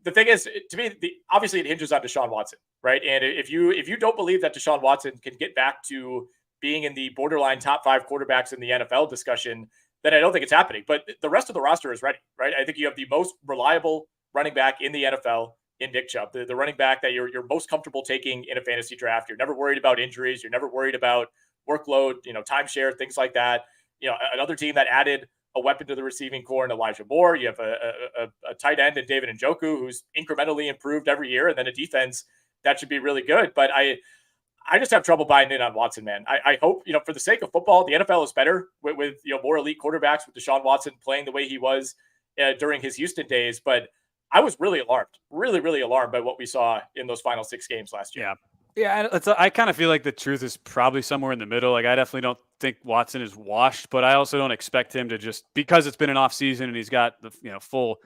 The thing is, to me, obviously it hinges on Deshaun Watson, right? And if you don't believe that Deshaun Watson can get back to being in the borderline top 5 quarterbacks in the NFL discussion, then I don't think it's happening. But the rest of the roster is ready, right? I think you have the most reliable running back in the NFL in Nick Chubb, the running back that you're most comfortable taking in a fantasy draft. You're never worried about injuries. You're never worried about workload, timeshare, things like that. Another team that added a weapon to the receiving core in Elijah Moore. You have a tight end in David Njoku, who's incrementally improved every year, and then a defense that should be really good. But I just have trouble buying in on Watson, man. I hope, for the sake of football, the NFL is better with more elite quarterbacks, with Deshaun Watson playing the way he was during his Houston days. But I was really alarmed, really alarmed by what we saw in those final 6 games last year. Yeah, I kind of feel like the truth is probably somewhere in the middle. Like, I definitely don't think Watson is washed, but I also don't expect him to just, because it's been an off season and he's got the full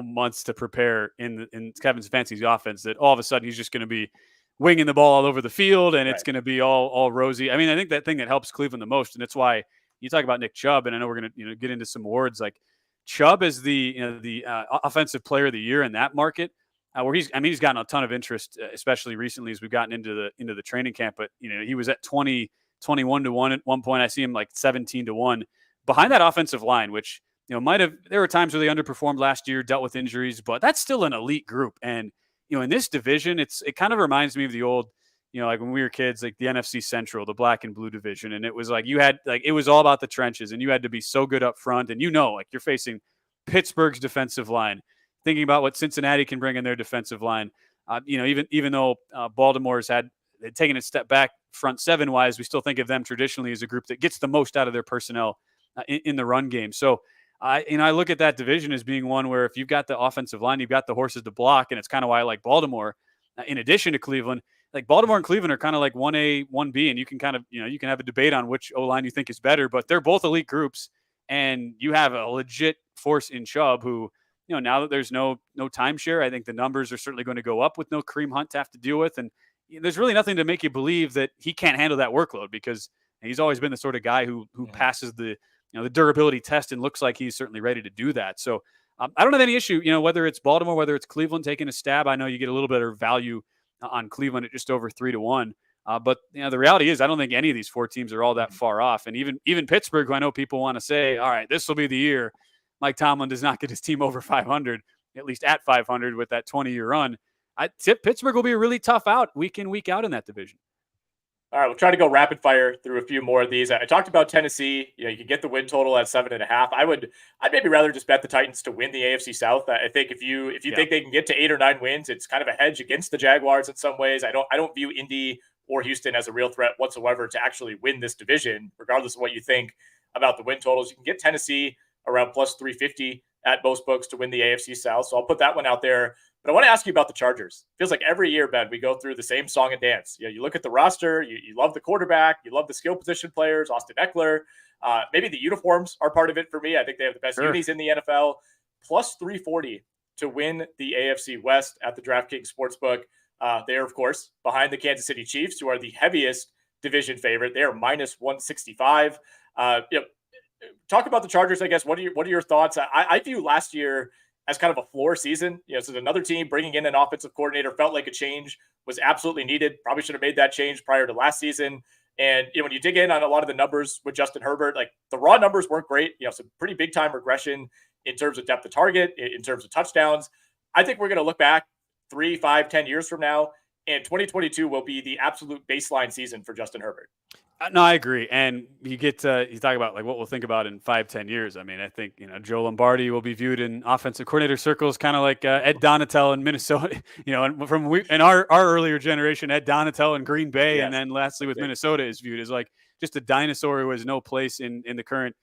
months to prepare in Kevin Stefanski's offense, that all of a sudden he's just going to be winging the ball all over the field and it's going to be all rosy. I mean, I think that thing that helps Cleveland the most, and it's why you talk about Nick Chubb, and I know we're going to get into some awards, like Chubb is the offensive player of the year in that market. Where he's gotten a ton of interest, especially recently as we've gotten into the training camp. But he was at 21-1 at one point. I see him like 17-1 behind that offensive line, which there were times where they underperformed last year, dealt with injuries, but that's still an elite group. And in this division, it kind of reminds me of the old, like when we were kids, like the NFC Central, the black and blue division, and it was like it was all about the trenches, and you had to be so good up front, and like you're facing Pittsburgh's defensive line. Thinking about what Cincinnati can bring in their defensive line, even though Baltimore's had taken a step back front 7 wise, we still think of them traditionally as a group that gets the most out of their personnel in the run game. So, I look at that division as being one where if you've got the offensive line, you've got the horses to block, and it's kind of why I like Baltimore. In addition to Cleveland, like Baltimore and Cleveland are kind of like 1A, 1B, and you can kind of you can have a debate on which O-line you think is better, but they're both elite groups, and you have a legit force in Chubb who. now that there's no timeshare, I think the numbers are certainly going to go up with no Kareem Hunt to have to deal with. And there's really nothing to make you believe that he can't handle that workload, because he's always been the sort of guy who passes the the durability test and looks like he's certainly ready to do that. So I don't have any issue, whether it's Baltimore, whether it's Cleveland taking a stab. I know you get a little better value on Cleveland at just over 3-1. But the reality is, I don't think any of these four teams are all that far off. And even Pittsburgh, who I know people want to say, all right, this will be the year Mike Tomlin does not get his team over 500, at least at 500 with that 20-year run. I tip Pittsburgh will be a really tough out week in, week out in that division. All right, we'll try to go rapid fire through a few more of these. I talked about Tennessee. You can get the win total at 7.5. I'd maybe rather just bet the Titans to win the AFC South. I think if you think they can get to 8 or 9 wins, it's kind of a hedge against the Jaguars in some ways. I don't view Indy or Houston as a real threat whatsoever to actually win this division, regardless of what you think about the win totals. You can get Tennessee around plus 350 at most books to win the AFC South. So I'll put that one out there. But I want to ask you about the Chargers. Feels like every year, Ben, we go through the same song and dance. You look at the roster, you love the quarterback, you love the skill position players, Austin Eckler. Maybe the uniforms are part of it for me. I think they have the best unis in the NFL. Plus 340 to win the AFC West at the DraftKings Sportsbook. They are, of course, behind the Kansas City Chiefs, who are the heaviest division favorite. They are minus 165. Talk about the Chargers, I guess. What are your thoughts? I view last year as kind of a floor season. So another team bringing in an offensive coordinator felt like a change was absolutely needed. Probably should have made that change prior to last season. And when you dig in on a lot of the numbers with Justin Herbert, like the raw numbers weren't great. Some pretty big time regression in terms of depth of target, in terms of touchdowns. I think we're going to look back 3, 5, 10 years from now, and 2022 will be the absolute baseline season for Justin Herbert. No, I agree. And you talk about like what we'll think about in 5-10 years. I mean, I think, Joe Lombardi will be viewed in offensive coordinator circles, kind of like Ed Donatel in Minnesota, and in our earlier generation, Ed Donatel in Green Bay. Yes. And then lastly with Minnesota is viewed as like just a dinosaur who has no place in the current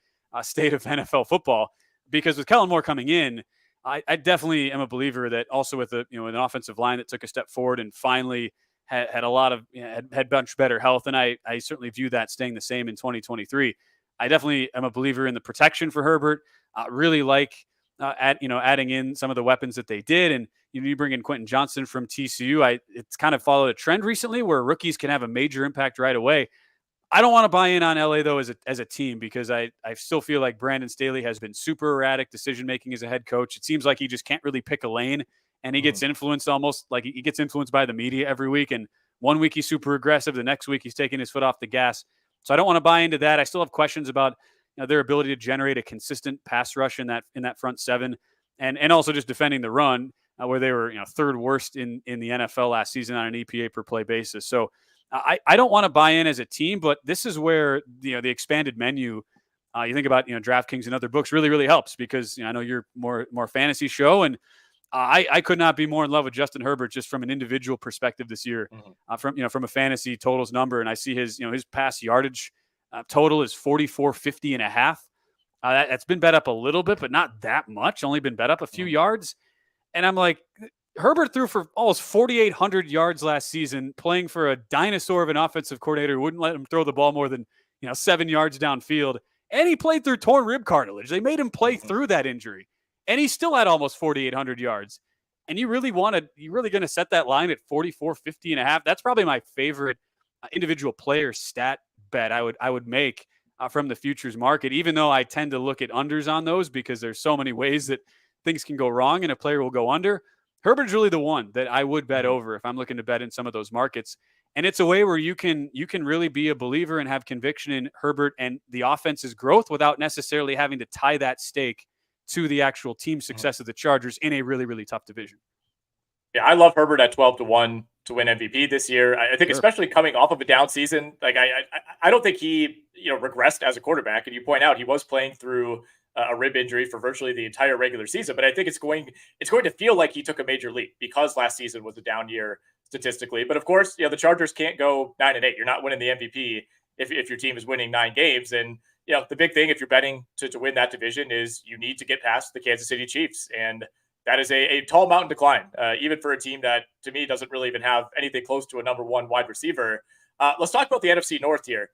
state of NFL football, because with Kellen Moore coming in, I definitely am a believer that also with an offensive line that took a step forward and finally had a lot of had much better health, and I certainly view that staying the same in 2023. I definitely am a believer in the protection for Herbert. Really like adding in some of the weapons that they did, and you bring in Quentin Johnson from TCU. It's kind of followed a trend recently where rookies can have a major impact right away. I don't want to buy in on LA though as a team, because I still feel like Brandon Staley has been super erratic decision making as a head coach. It seems like he just can't really pick a lane. And he gets influenced almost like he gets influenced by the media every week. And one week he's super aggressive. The next week he's taking his foot off the gas. So I don't want to buy into that. I still have questions about their ability to generate a consistent pass rush in that front seven, and also just defending the run, where they were third worst in the NFL last season on an EPA per play basis. So I don't want to buy in as a team, but this is where the expanded menu. You think about DraftKings and other books really helps, because I know you're more fantasy show, and I could not be more in love with Justin Herbert just from an individual perspective this year, from a fantasy totals number. And I see his pass yardage total is 44.50.5. That's been bet up a little bit, but not that much. Only been bet up a few yards. And I'm like, Herbert threw for almost 4,800 yards last season, playing for a dinosaur of an offensive coordinator who wouldn't let him throw the ball more than 7 yards downfield. And he played through torn rib cartilage. They made him play through that injury. And he still had almost 4,800 yards. And you really going to set that line at 44.50.5? That's probably my favorite individual player stat bet I would make from the futures market, even though I tend to look at unders on those, because there's so many ways that things can go wrong and a player will go under. Herbert's really the one that I would bet over if I'm looking to bet in some of those markets. And it's a way where you can really be a believer and have conviction in Herbert and the offense's growth without necessarily having to tie that stake to the actual team success of the Chargers in a really tough division. Yeah, I love Herbert at 12-1 to win MVP this year. I think especially coming off of a down season, like I don't think he regressed as a quarterback. And you point out he was playing through a rib injury for virtually the entire regular season. But I think it's going to feel like he took a major leap, because last season was a down year statistically. But of course, the Chargers can't go 9-8. You're not winning the MVP if your team is winning 9 games. And the big thing if you're betting to win that division is you need to get past the Kansas City Chiefs. And that is a tall mountain to climb, even for a team that, to me, doesn't really even have anything close to a number one wide receiver. Let's talk about the NFC North here.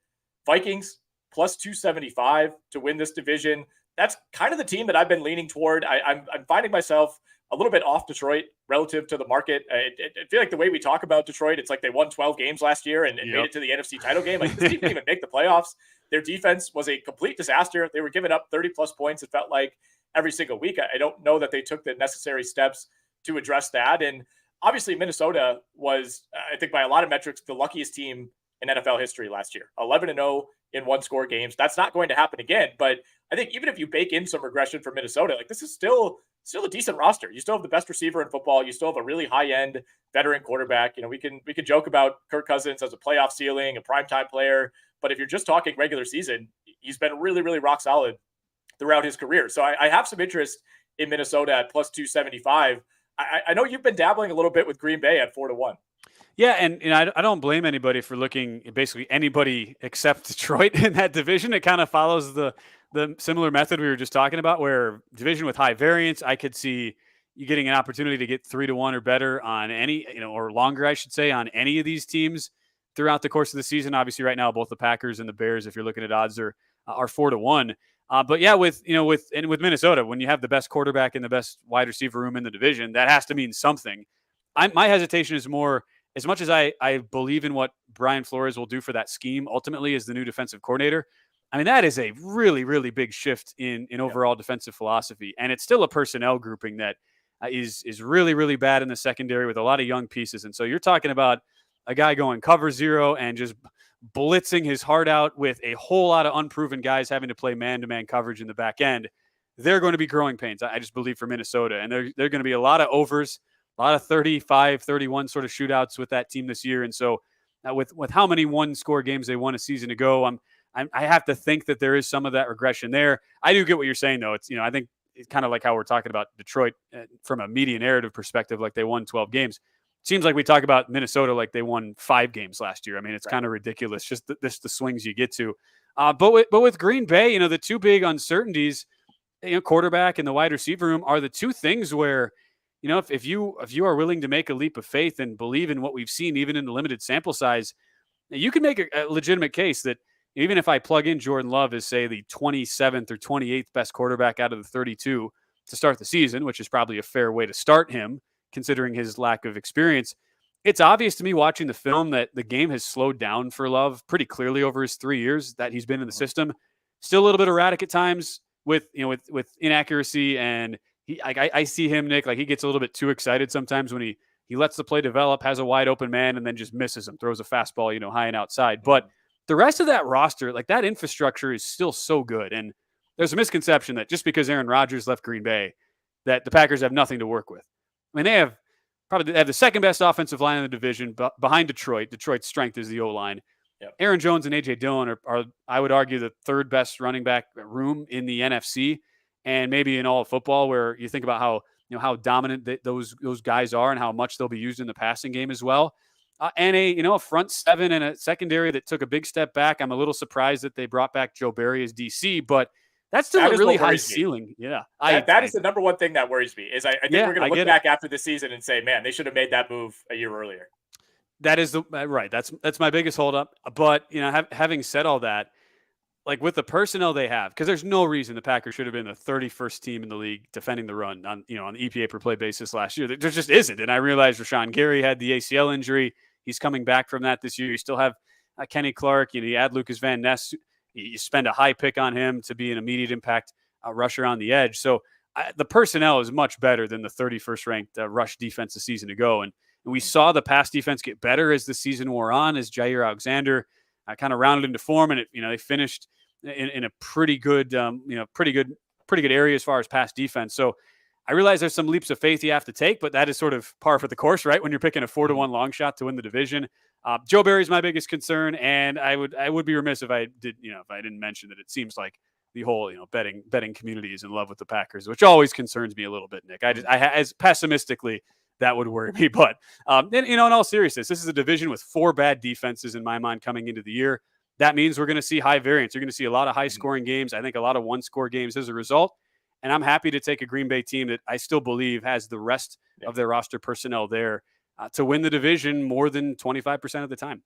Vikings plus 275 to win this division. That's kind of the team that I've been leaning toward. I'm finding myself a little bit off Detroit relative to the market. I feel like the way we talk about Detroit, it's like they won 12 games last year and made it to the NFC title game. Like, this team didn't even make the playoffs. Their defense was a complete disaster. They were giving up 30 plus points, it felt like, every single week. I don't know that they took the necessary steps to address that. And obviously Minnesota was, I think by a lot of metrics, the luckiest team in NFL history last year. 11-0 in one-score games. That's not going to happen again. But I think even if you bake in some regression for Minnesota, like, this is still a decent roster. You still have the best receiver in football. You still have a really high-end veteran quarterback. You know, we can joke about Kirk Cousins as a playoff ceiling, a primetime player. But if you're just talking regular season, he's been really, really rock solid throughout his career. So I have some interest in Minnesota at plus 275. I know you've been dabbling a little bit with Green Bay at 4-1. Yeah, and I don't blame anybody for looking at basically anybody except Detroit in that division. It kind of follows the similar method we were just talking about, where division with high variance, I could see you getting an opportunity to get 3-1 or better on any, or longer, I should say, on any of these teams throughout the course of the season. Obviously, right now, both the Packers and the Bears, if you're looking at odds, are 4-1. But yeah, with Minnesota, when you have the best quarterback and the best wide receiver room in the division, that has to mean something. My hesitation is more, as much as I believe in what Brian Flores will do for that scheme ultimately as the new defensive coordinator. I mean, that is a really, really big shift in overall defensive philosophy. And it's still a personnel grouping that is really, really bad in the secondary with a lot of young pieces. And so you're talking about a guy going cover zero and just blitzing his heart out with a whole lot of unproven guys having to play man-to-man coverage in the back end. They're going to be growing pains, I just believe, for Minnesota. And they're going to be a lot of overs, a lot of 35, 31 sort of shootouts with that team this year. And so with how many one-score games they won a season ago, I have to think that there is some of that regression there. I do get what you're saying, though. It's, I think it's kind of like how we're talking about Detroit from a media narrative perspective, like they won 12 games. Seems like we talk about Minnesota like they won 5 games last year. I mean, it's kind of ridiculous, just the swings you get to. But with Green Bay, the two big uncertainties, quarterback and the wide receiver room, are the two things where, if you are willing to make a leap of faith and believe in what we've seen, even in the limited sample size, you can make a legitimate case that even if I plug in Jordan Love as, say, the 27th or 28th best quarterback out of the 32 to start the season, which is probably a fair way to start him, considering his lack of experience, it's obvious to me watching the film that the game has slowed down for Love pretty clearly over his 3 years that he's been in the system. Still a little bit erratic at times with inaccuracy, and I see him, Nick, like he gets a little bit too excited sometimes when he lets the play develop, has a wide open man, and then just misses him, throws a fastball, high and outside. But the rest of that roster, like that infrastructure, is still so good. And there's a misconception that just because Aaron Rodgers left Green Bay, that the Packers have nothing to work with. I mean, they have the second best offensive line in the division behind Detroit. Detroit's strength is the O-line. Yep. Aaron Jones and A.J. Dillon are, I would argue, the third best running back room in the NFC and maybe in all of football, where you think about how dominant those guys are and how much they'll be used in the passing game as well. And a front seven and a secondary that took a big step back. I'm a little surprised that they brought back Joe Barry as DC, but that's still a really high ceiling. Yeah. That is the number one thing that worries me is I think we're going to look back after the season and say, man, they should have made that move a year earlier. That is right. That's my biggest holdup. But, having said all that, like with the personnel they have, because there's no reason the Packers should have been the 31st team in the league defending the run on the EPA per play basis last year. There just isn't. And I realized Rashawn Gary had the ACL injury. He's coming back from that this year. You still have Kenny Clark. You add Lucas Van Ness. You spend a high pick on him to be an immediate impact rusher on the edge. So the personnel is much better than the 31st ranked rush defense a season ago. And we saw the pass defense get better as the season wore on, as Jair Alexander kind of rounded into form, and they finished in a pretty good area as far as pass defense. So I realize there's some leaps of faith you have to take, but that is sort of par for the course, right? When you're picking a 4-1 long shot to win the division. Joe Barry's my biggest concern, and I would be remiss if I didn't mention that it seems like the whole betting community is in love with the Packers, which always concerns me a little bit, Nick. As pessimistically, that would worry me. But in all seriousness, this is a division with 4 bad defenses in my mind coming into the year. That means we're going to see high variance. You're going to see a lot of high scoring games. I think a lot of one-score games as a result. And I'm happy to take a Green Bay team that I still believe has the rest of their roster personnel there to win the division more than 25% of the time.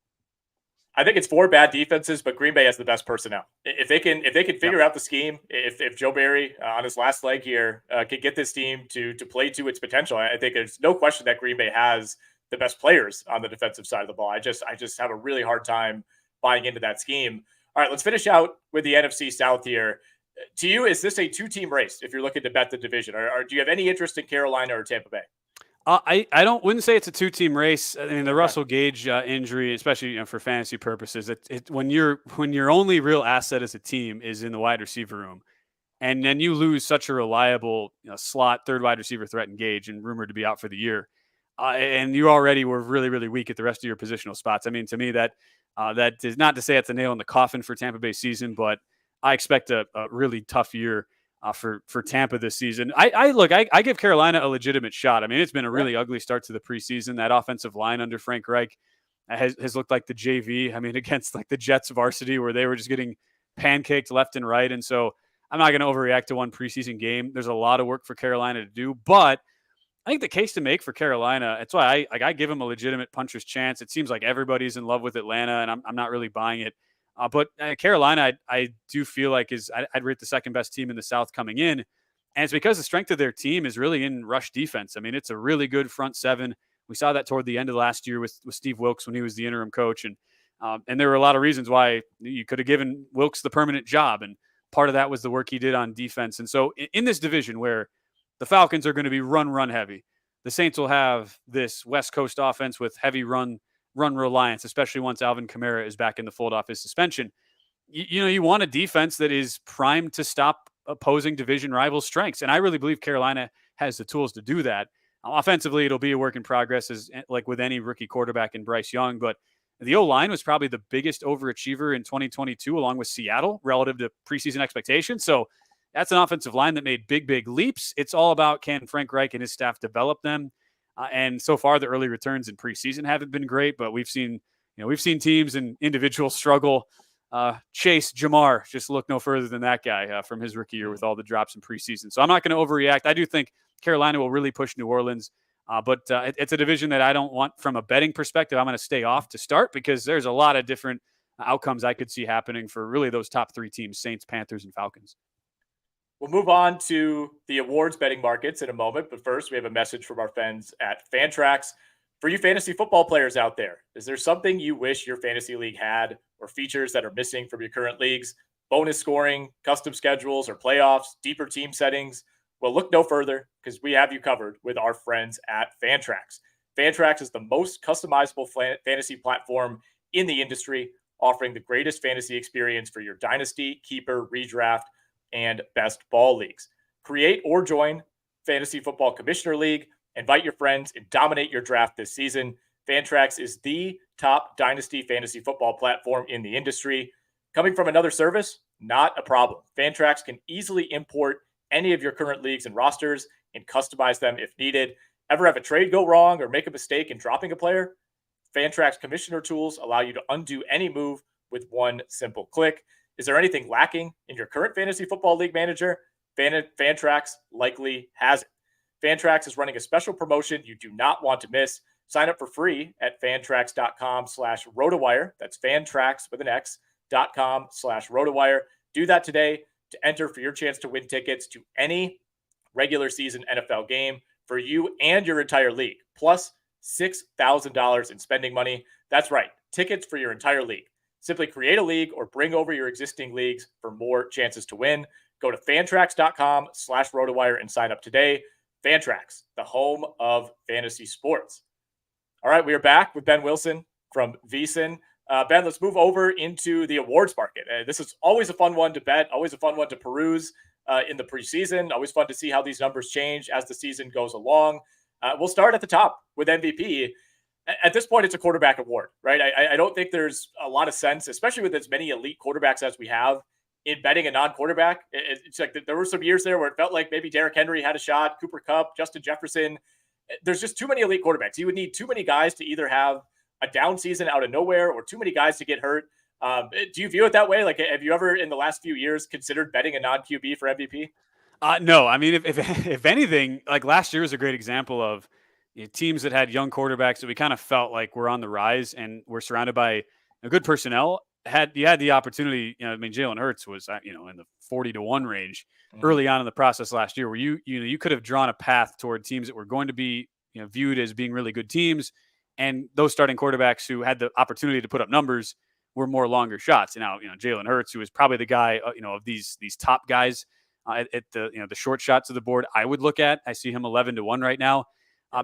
I think it's 4 bad defenses, but Green Bay has the best personnel. If they can Yep. figure out the scheme, if Joe Barry on his last leg here can get this team to play to its potential, I think there's no question that Green Bay has the best players on the defensive side of the ball. I just have a really hard time buying into that scheme. All right, let's finish out with the NFC South here. To you, is this a 2-team race if you're looking to bet the division, or do you have any interest in Carolina or Tampa Bay? I wouldn't say it's a 2-team race. I mean, the Okay. Russell Gage injury, especially for fantasy purposes, when your only real asset as a team is in the wide receiver room, and then you lose such a reliable slot third wide receiver threat in Gage and rumored to be out for the year, and you already were really really weak at the rest of your positional spots. I mean, to me that is not to say it's a nail in the coffin for Tampa Bay season, but I expect a really tough year for Tampa this season. I give Carolina a legitimate shot. I mean, it's been a really ugly start to the preseason. That offensive line under Frank Reich has looked like the JV. I mean, against like the Jets varsity where they were just getting pancaked left and right. And so I'm not going to overreact to one preseason game. There's a lot of work for Carolina to do, but I think the case to make for Carolina, that's why I give them a legitimate puncher's chance. It seems like everybody's in love with Atlanta, and I'm not really buying it. But Carolina, I do feel like I'd rate the second best team in the South coming in, and it's because the strength of their team is really in rush defense. I mean, it's a really good front seven. We saw that toward the end of last year with Steve Wilkes when he was the interim coach, and there were a lot of reasons why you could have given Wilkes the permanent job, and part of that was the work he did on defense. And so in this division where the Falcons are going to be run heavy, the Saints will have this West Coast offense with heavy run reliance, especially once Alvin Kamara is back in the fold off his suspension. You want a defense that is primed to stop opposing division rivals' strengths, and I really believe Carolina has the tools to do that. Offensively, it'll be a work in progress, as like with any rookie quarterback in Bryce Young, but the O-line was probably the biggest overachiever in 2022, along with Seattle, relative to preseason expectations. So that's an offensive line that made big leaps. It's all about, can Frank Reich and his staff develop them? And so far, the early returns in preseason haven't been great, but we've seen teams and individuals struggle. Chase Jamar, just look no further than that guy from his rookie year with all the drops in preseason. So I'm not going to overreact. I do think Carolina will really push New Orleans, but it's a division that I don't want from a betting perspective. I'm going to stay off to start because there's a lot of different outcomes I could see happening for really those top 3 teams: Saints, Panthers, and Falcons. We'll move on to the awards betting markets in a moment, but first we have a message from our friends at Fantrax. For you fantasy football players out there, is there something you wish your fantasy league had, or features that are missing from your current leagues? Bonus scoring, custom schedules, or playoffs, deeper team settings? Well, look no further because we have you covered with our friends at Fantrax. Fantrax is the most customizable fantasy platform in the industry, offering the greatest fantasy experience for your dynasty, keeper, redraft, and best ball leagues. Create or join Fantasy Football Commissioner League. Invite your friends and dominate your draft this season. Fantrax is the top dynasty fantasy football platform in the industry. Coming from another service? Not a problem. Fantrax can easily import any of your current leagues and rosters and customize them if needed. Ever have a trade go wrong or make a mistake in dropping a player? Fantrax Commissioner tools allow you to undo any move with one simple click. Is there anything lacking in your current fantasy football league manager? Fantrax likely has it. Fantrax is running a special promotion you do not want to miss. Sign up for free at fantrax.com/RotoWire. That's Fantrax with an X.com/RotoWire. Do that today to enter for your chance to win tickets to any regular season NFL game for you and your entire league, plus $6,000 in spending money. That's right, tickets for your entire league. Simply create a league or bring over your existing leagues for more chances to win. Go to fantrax.com/RotoWire and sign up today. Fantrax, the home of fantasy sports. All right, we are back with Ben Wilson from VSiN. Ben, let's move over into the awards market. This is always a fun one to bet, always a fun one to peruse in the preseason. Always fun to see how these numbers change as the season goes along. We'll start at the top with MVP. At this point, it's a quarterback award, right? I don't think there's a lot of sense, especially with as many elite quarterbacks as we have, in betting a non-quarterback. It's like there were some years there where it felt like maybe Derrick Henry had a shot, Cooper Kupp, Justin Jefferson. There's just too many elite quarterbacks. You would need too many guys to either have a down season out of nowhere or too many guys to get hurt. Do you view it that way? Like, have you ever in the last few years considered betting a non-QB for MVP? No, I mean, if anything, like last year was a great example of teams that had young quarterbacks that we kind of felt like were on the rise and were surrounded by good personnel, you had the opportunity. I mean, Jalen Hurts was in the 40-1 range early on in the process last year, where you could have drawn a path toward teams that were going to be viewed as being really good teams, and those starting quarterbacks who had the opportunity to put up numbers were more longer shots. And now Jalen Hurts, who is probably the guy of these top guys at the the short shots of the board, I would look at. I see him 11-1 right now.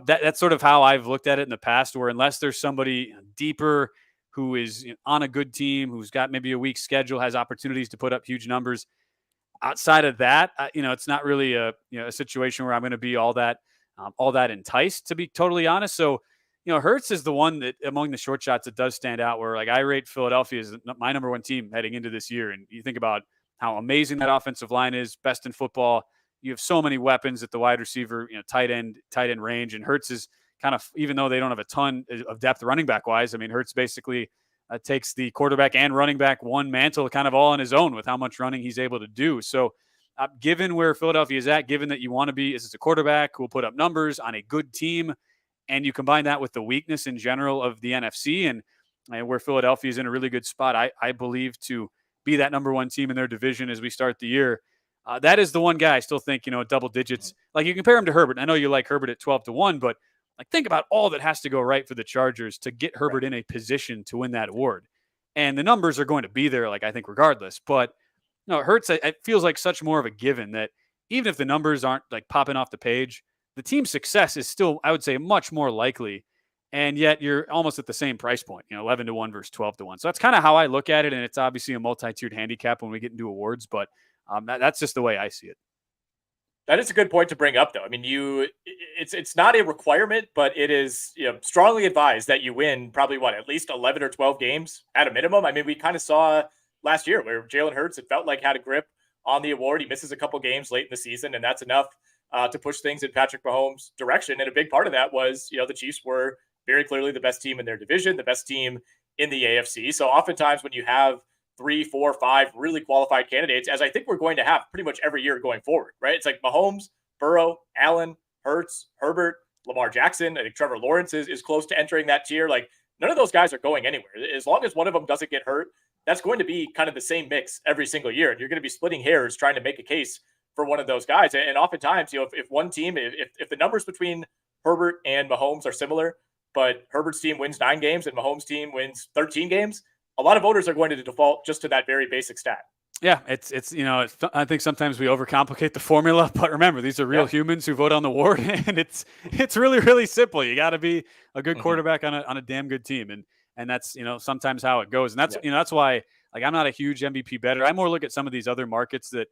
That's sort of how I've looked at it in the past, where unless there's somebody deeper who is on a good team, who's got maybe a weak schedule, has opportunities to put up huge numbers. Outside of that, it's not really a situation where I'm going to be all that enticed, to be totally honest. So, Hurts is the one that among the short shots that does stand out, where like I rate Philadelphia as my number one team heading into this year. And you think about how amazing that offensive line is, best in football. You have so many weapons at the wide receiver, tight end range, and Hurts is kind of, even though they don't have a ton of depth running back wise, I mean, Hurts basically takes the quarterback and running back one mantle kind of all on his own with how much running he's able to do. So given where Philadelphia is at, given that you want to be as a quarterback who will put up numbers on a good team, and you combine that with the weakness in general of the NFC and where Philadelphia is in a really good spot, I believe, to be that number one team in their division as we start the year. That is the one guy I still think, double digits. Like you compare him to Herbert. I know you like Herbert at 12-1, but like think about all that has to go right for the Chargers to get Herbert in a position to win that award. And the numbers are going to be there, like I think regardless. But Hurts, it feels like such more of a given that even if the numbers aren't like popping off the page, the team's success is still, I would say, much more likely. And yet you're almost at the same price point, 11-1 versus 12-1. So that's kind of how I look at it. And it's obviously a multi-tiered handicap when we get into awards, but that's just the way I see it. That is a good point to bring up, though. I mean, it's not a requirement, but it is strongly advised that you win probably at least 11 or 12 games at a minimum. I mean, we kind of saw last year where Jalen Hurts, it felt like, had a grip on the award. He misses a couple games late in the season, and that's enough to push things in Patrick Mahomes' direction. And a big part of that was, the Chiefs were very clearly the best team in their division, the best team in the AFC. So oftentimes when you have 3, 4, 5 really qualified candidates, as I think we're going to have pretty much every year going forward, right? It's like Mahomes, Burrow, Allen, Hurts, Herbert, Lamar Jackson. I think Trevor Lawrence is close to entering that tier. Like none of those guys are going anywhere. As long as one of them doesn't get hurt, that's going to be kind of the same mix every single year. And you're going to be splitting hairs trying to make a case for one of those guys. And oftentimes, if one team, if the numbers between Herbert and Mahomes are similar, but Herbert's team wins 9 games and Mahomes' team wins 13 games, a lot of voters are going to default just to that very basic stat. Yeah, it's I think sometimes we overcomplicate the formula, but remember, these are real humans who vote on the award, and it's really, really simple. You got to be a good quarterback on a damn good team, and that's sometimes how it goes, and that's that's why like I'm not a huge MVP bettor. I more look at some of these other markets that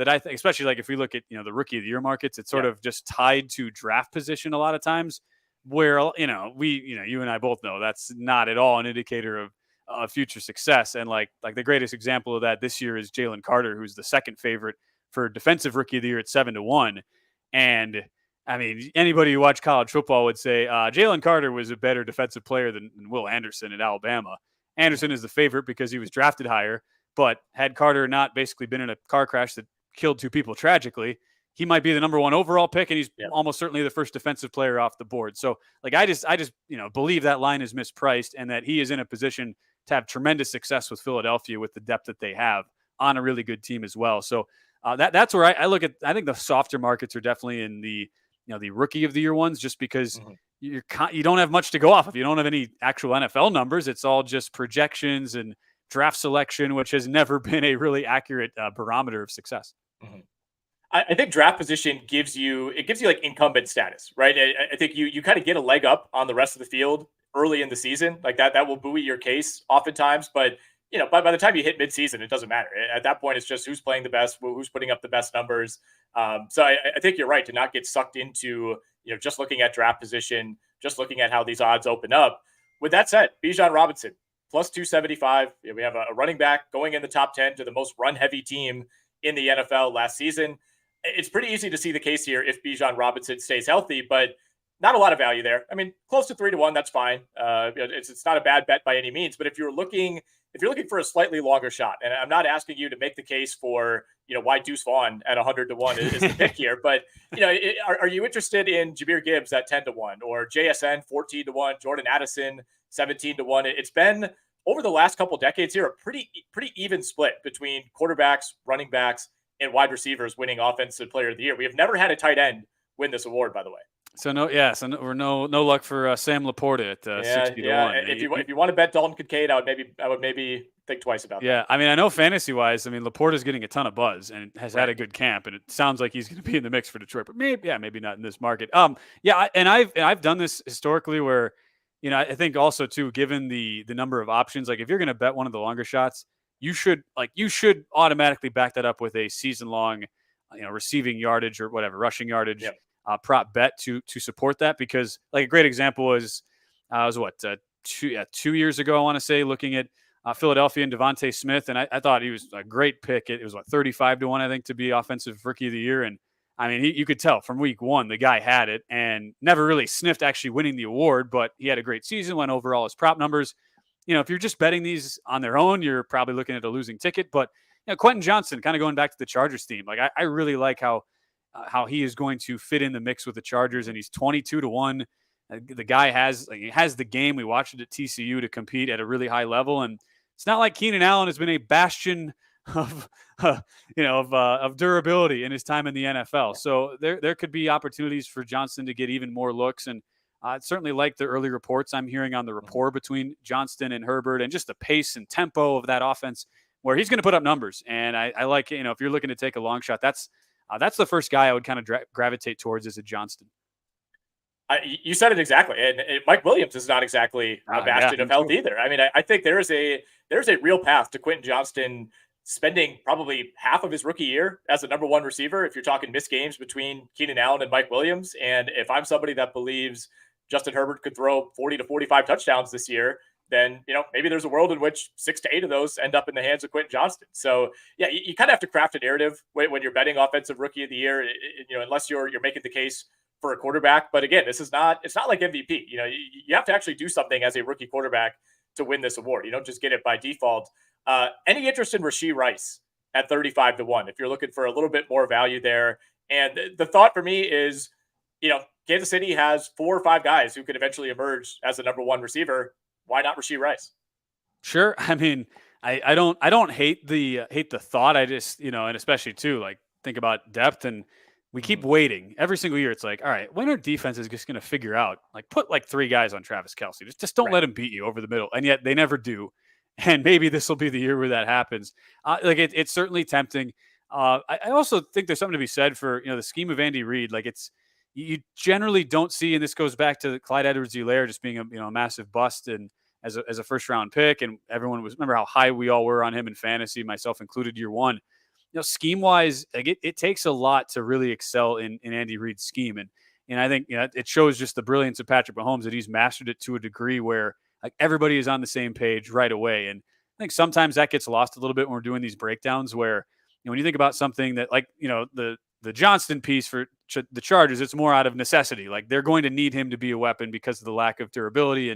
I think, especially like if we look at the rookie of the year markets, it's sort of just tied to draft position a lot of times, where you and I both know that's not at all an indicator of future success. And like the greatest example of that this year is Jalen Carter, who's the second favorite for defensive rookie of the year at 7-1. And I mean, anybody who watched college football would say Jalen Carter was a better defensive player than Will Anderson at Alabama. Anderson is the favorite because he was drafted higher, but had Carter not basically been in a car crash that killed 2 people tragically, he might be the number 1 overall pick, and he's almost certainly the first defensive player off the board. So like I just believe that line is mispriced, and that he is in a position to have tremendous success with Philadelphia with the depth that they have on a really good team as well. So that's where I look at. I think the softer markets are definitely in the the rookie of the year ones, just because you don't have much to go off of. You don't have any actual NFL numbers. It's all just projections and draft selection, which has never been a really accurate barometer of success. I think draft position gives you like incumbent status, right? I think you kind of get a leg up on the rest of the field early in the season. Like that will buoy your case oftentimes, but by the time you hit midseason, it doesn't matter. At that point, it's just who's playing the best, who's putting up the best numbers. So I think you're right to not get sucked into just looking at draft position, just looking at how these odds open up. With that said, Bijan Robinson plus 275. We have a running back going in the top 10 to the most run heavy team in the NFL last season. It's pretty easy to see the case here if Bijan Robinson stays healthy, but not a lot of value there. I mean, close to 3-1, that's fine. It's not a bad bet by any means, but if you're looking for a slightly longer shot, and I'm not asking you to make the case for, why Deuce Vaughn at 100-1 is the pick here, but are you interested in Jahmyr Gibbs at 10-1 or JSN 14-1, Jordan Addison 17-1? It's been over the last couple decades here, a pretty even split between quarterbacks, running backs, and wide receivers winning Offensive Player of the Year. We have never had a tight end win this award, by the way. So we're no luck for Sam Laporta at 60 to 1. If you want to bet Dalton Kincaid, I would maybe think twice about that. Yeah, I mean, I know fantasy wise, I mean, Laporta's getting a ton of buzz and has had Right. a good camp, and it sounds like he's going to be in the mix for Detroit, but maybe not in this market. I've done this historically where, I think also too, given the number of options, like if you're going to bet one of the longer shots, you should automatically back that up with a season long, receiving yardage or whatever, rushing yardage. Yep. Prop bet to support that, because like a great example was 2 years ago, I want to say, looking at Philadelphia and Devontae Smith, and I thought he was a great pick. It was 35 to 1, I think, to be Offensive Rookie of the Year, and I mean you could tell from week one the guy had it and never really sniffed actually winning the award, but he had a great season, went over all his prop numbers. If you're just betting these on their own, you're probably looking at a losing ticket. But Quentin Johnston, kind of going back to the Chargers theme, like I really like how he is going to fit in the mix with the Chargers, and he's 22 to 1. The guy has the game. We watched it at TCU to compete at a really high level, and it's not like Keenan Allen has been a bastion of durability in his time in the NFL. So there could be opportunities for Johnston to get even more looks, and I certainly like the early reports I'm hearing on the rapport between Johnston and Herbert, and just the pace and tempo of that offense, where he's going to put up numbers. And I like, if you're looking to take a long shot, that's the first guy I would kind of gravitate towards, is a Johnston. You said it exactly, and Mike Williams is not exactly a bastion of health either. I mean, I think there's a real path to Quentin Johnston spending probably half of his rookie year as a number one receiver, if you're talking missed games between Keenan Allen and Mike Williams. And if I'm somebody that believes Justin Herbert could throw 40 to 45 touchdowns this year, then maybe there's a world in which 6 to 8 of those end up in the hands of Quentin Johnston. So yeah, you kind of have to craft a narrative when you're betting Offensive Rookie of the Year, unless you're making the case for a quarterback. But again, it's not like MVP. You have to actually do something as a rookie quarterback to win this award. You don't just get it by default. Any interest in Rashee Rice at 35 to 1, if you're looking for a little bit more value there? And the thought for me is, Kansas City has 4 or 5 guys who could eventually emerge as the number one receiver. Why not Rashee Rice? Sure. I mean, I don't hate the thought. I just, and especially too, like, think about depth, and we keep waiting every single year. It's like, all right, when our defense is just going to figure out, like, put like 3 guys on Travis Kelce. Just don't let him beat you over the middle. And yet they never do. And maybe this will be the year where that happens. It's certainly tempting. I also think there's something to be said for, the scheme of Andy Reid. Like, you generally don't see, and this goes back to Clyde Edwards-Helaire just being a massive bust and as a first round pick, and everyone remember how high we all were on him in fantasy, myself included, year one. Scheme wise, like it takes a lot to really excel in Andy Reid's scheme, and I think it shows just the brilliance of Patrick Mahomes that he's mastered it to a degree where like everybody is on the same page right away. And I think sometimes that gets lost a little bit when we're doing these breakdowns, where when you think about something that, like, the Johnston piece for the Chargers, it's more out of necessity. Like, they're going to need him to be a weapon because of the lack of durability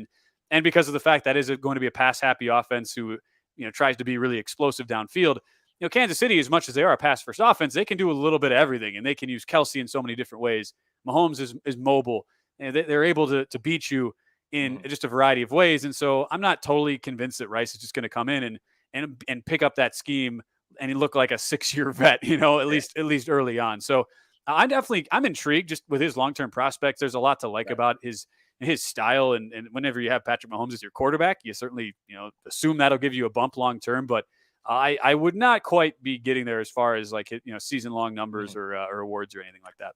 and because of the fact that is going to be a pass happy offense who tries to be really explosive downfield. Kansas City, as much as they are a pass first offense, they can do a little bit of everything, and they can use Kelce in so many different ways. Mahomes is mobile, and they're able to beat you in just a variety of ways. And so I'm not totally convinced that Rice is just going to come in and pick up that scheme and he look like a 6-year vet, at least early on. So I'm intrigued just with his long-term prospects. There's a lot to like about his style. And whenever you have Patrick Mahomes as your quarterback, you certainly, assume that'll give you a bump long-term, but I would not quite be getting there as far as like, season-long numbers or awards or anything like that.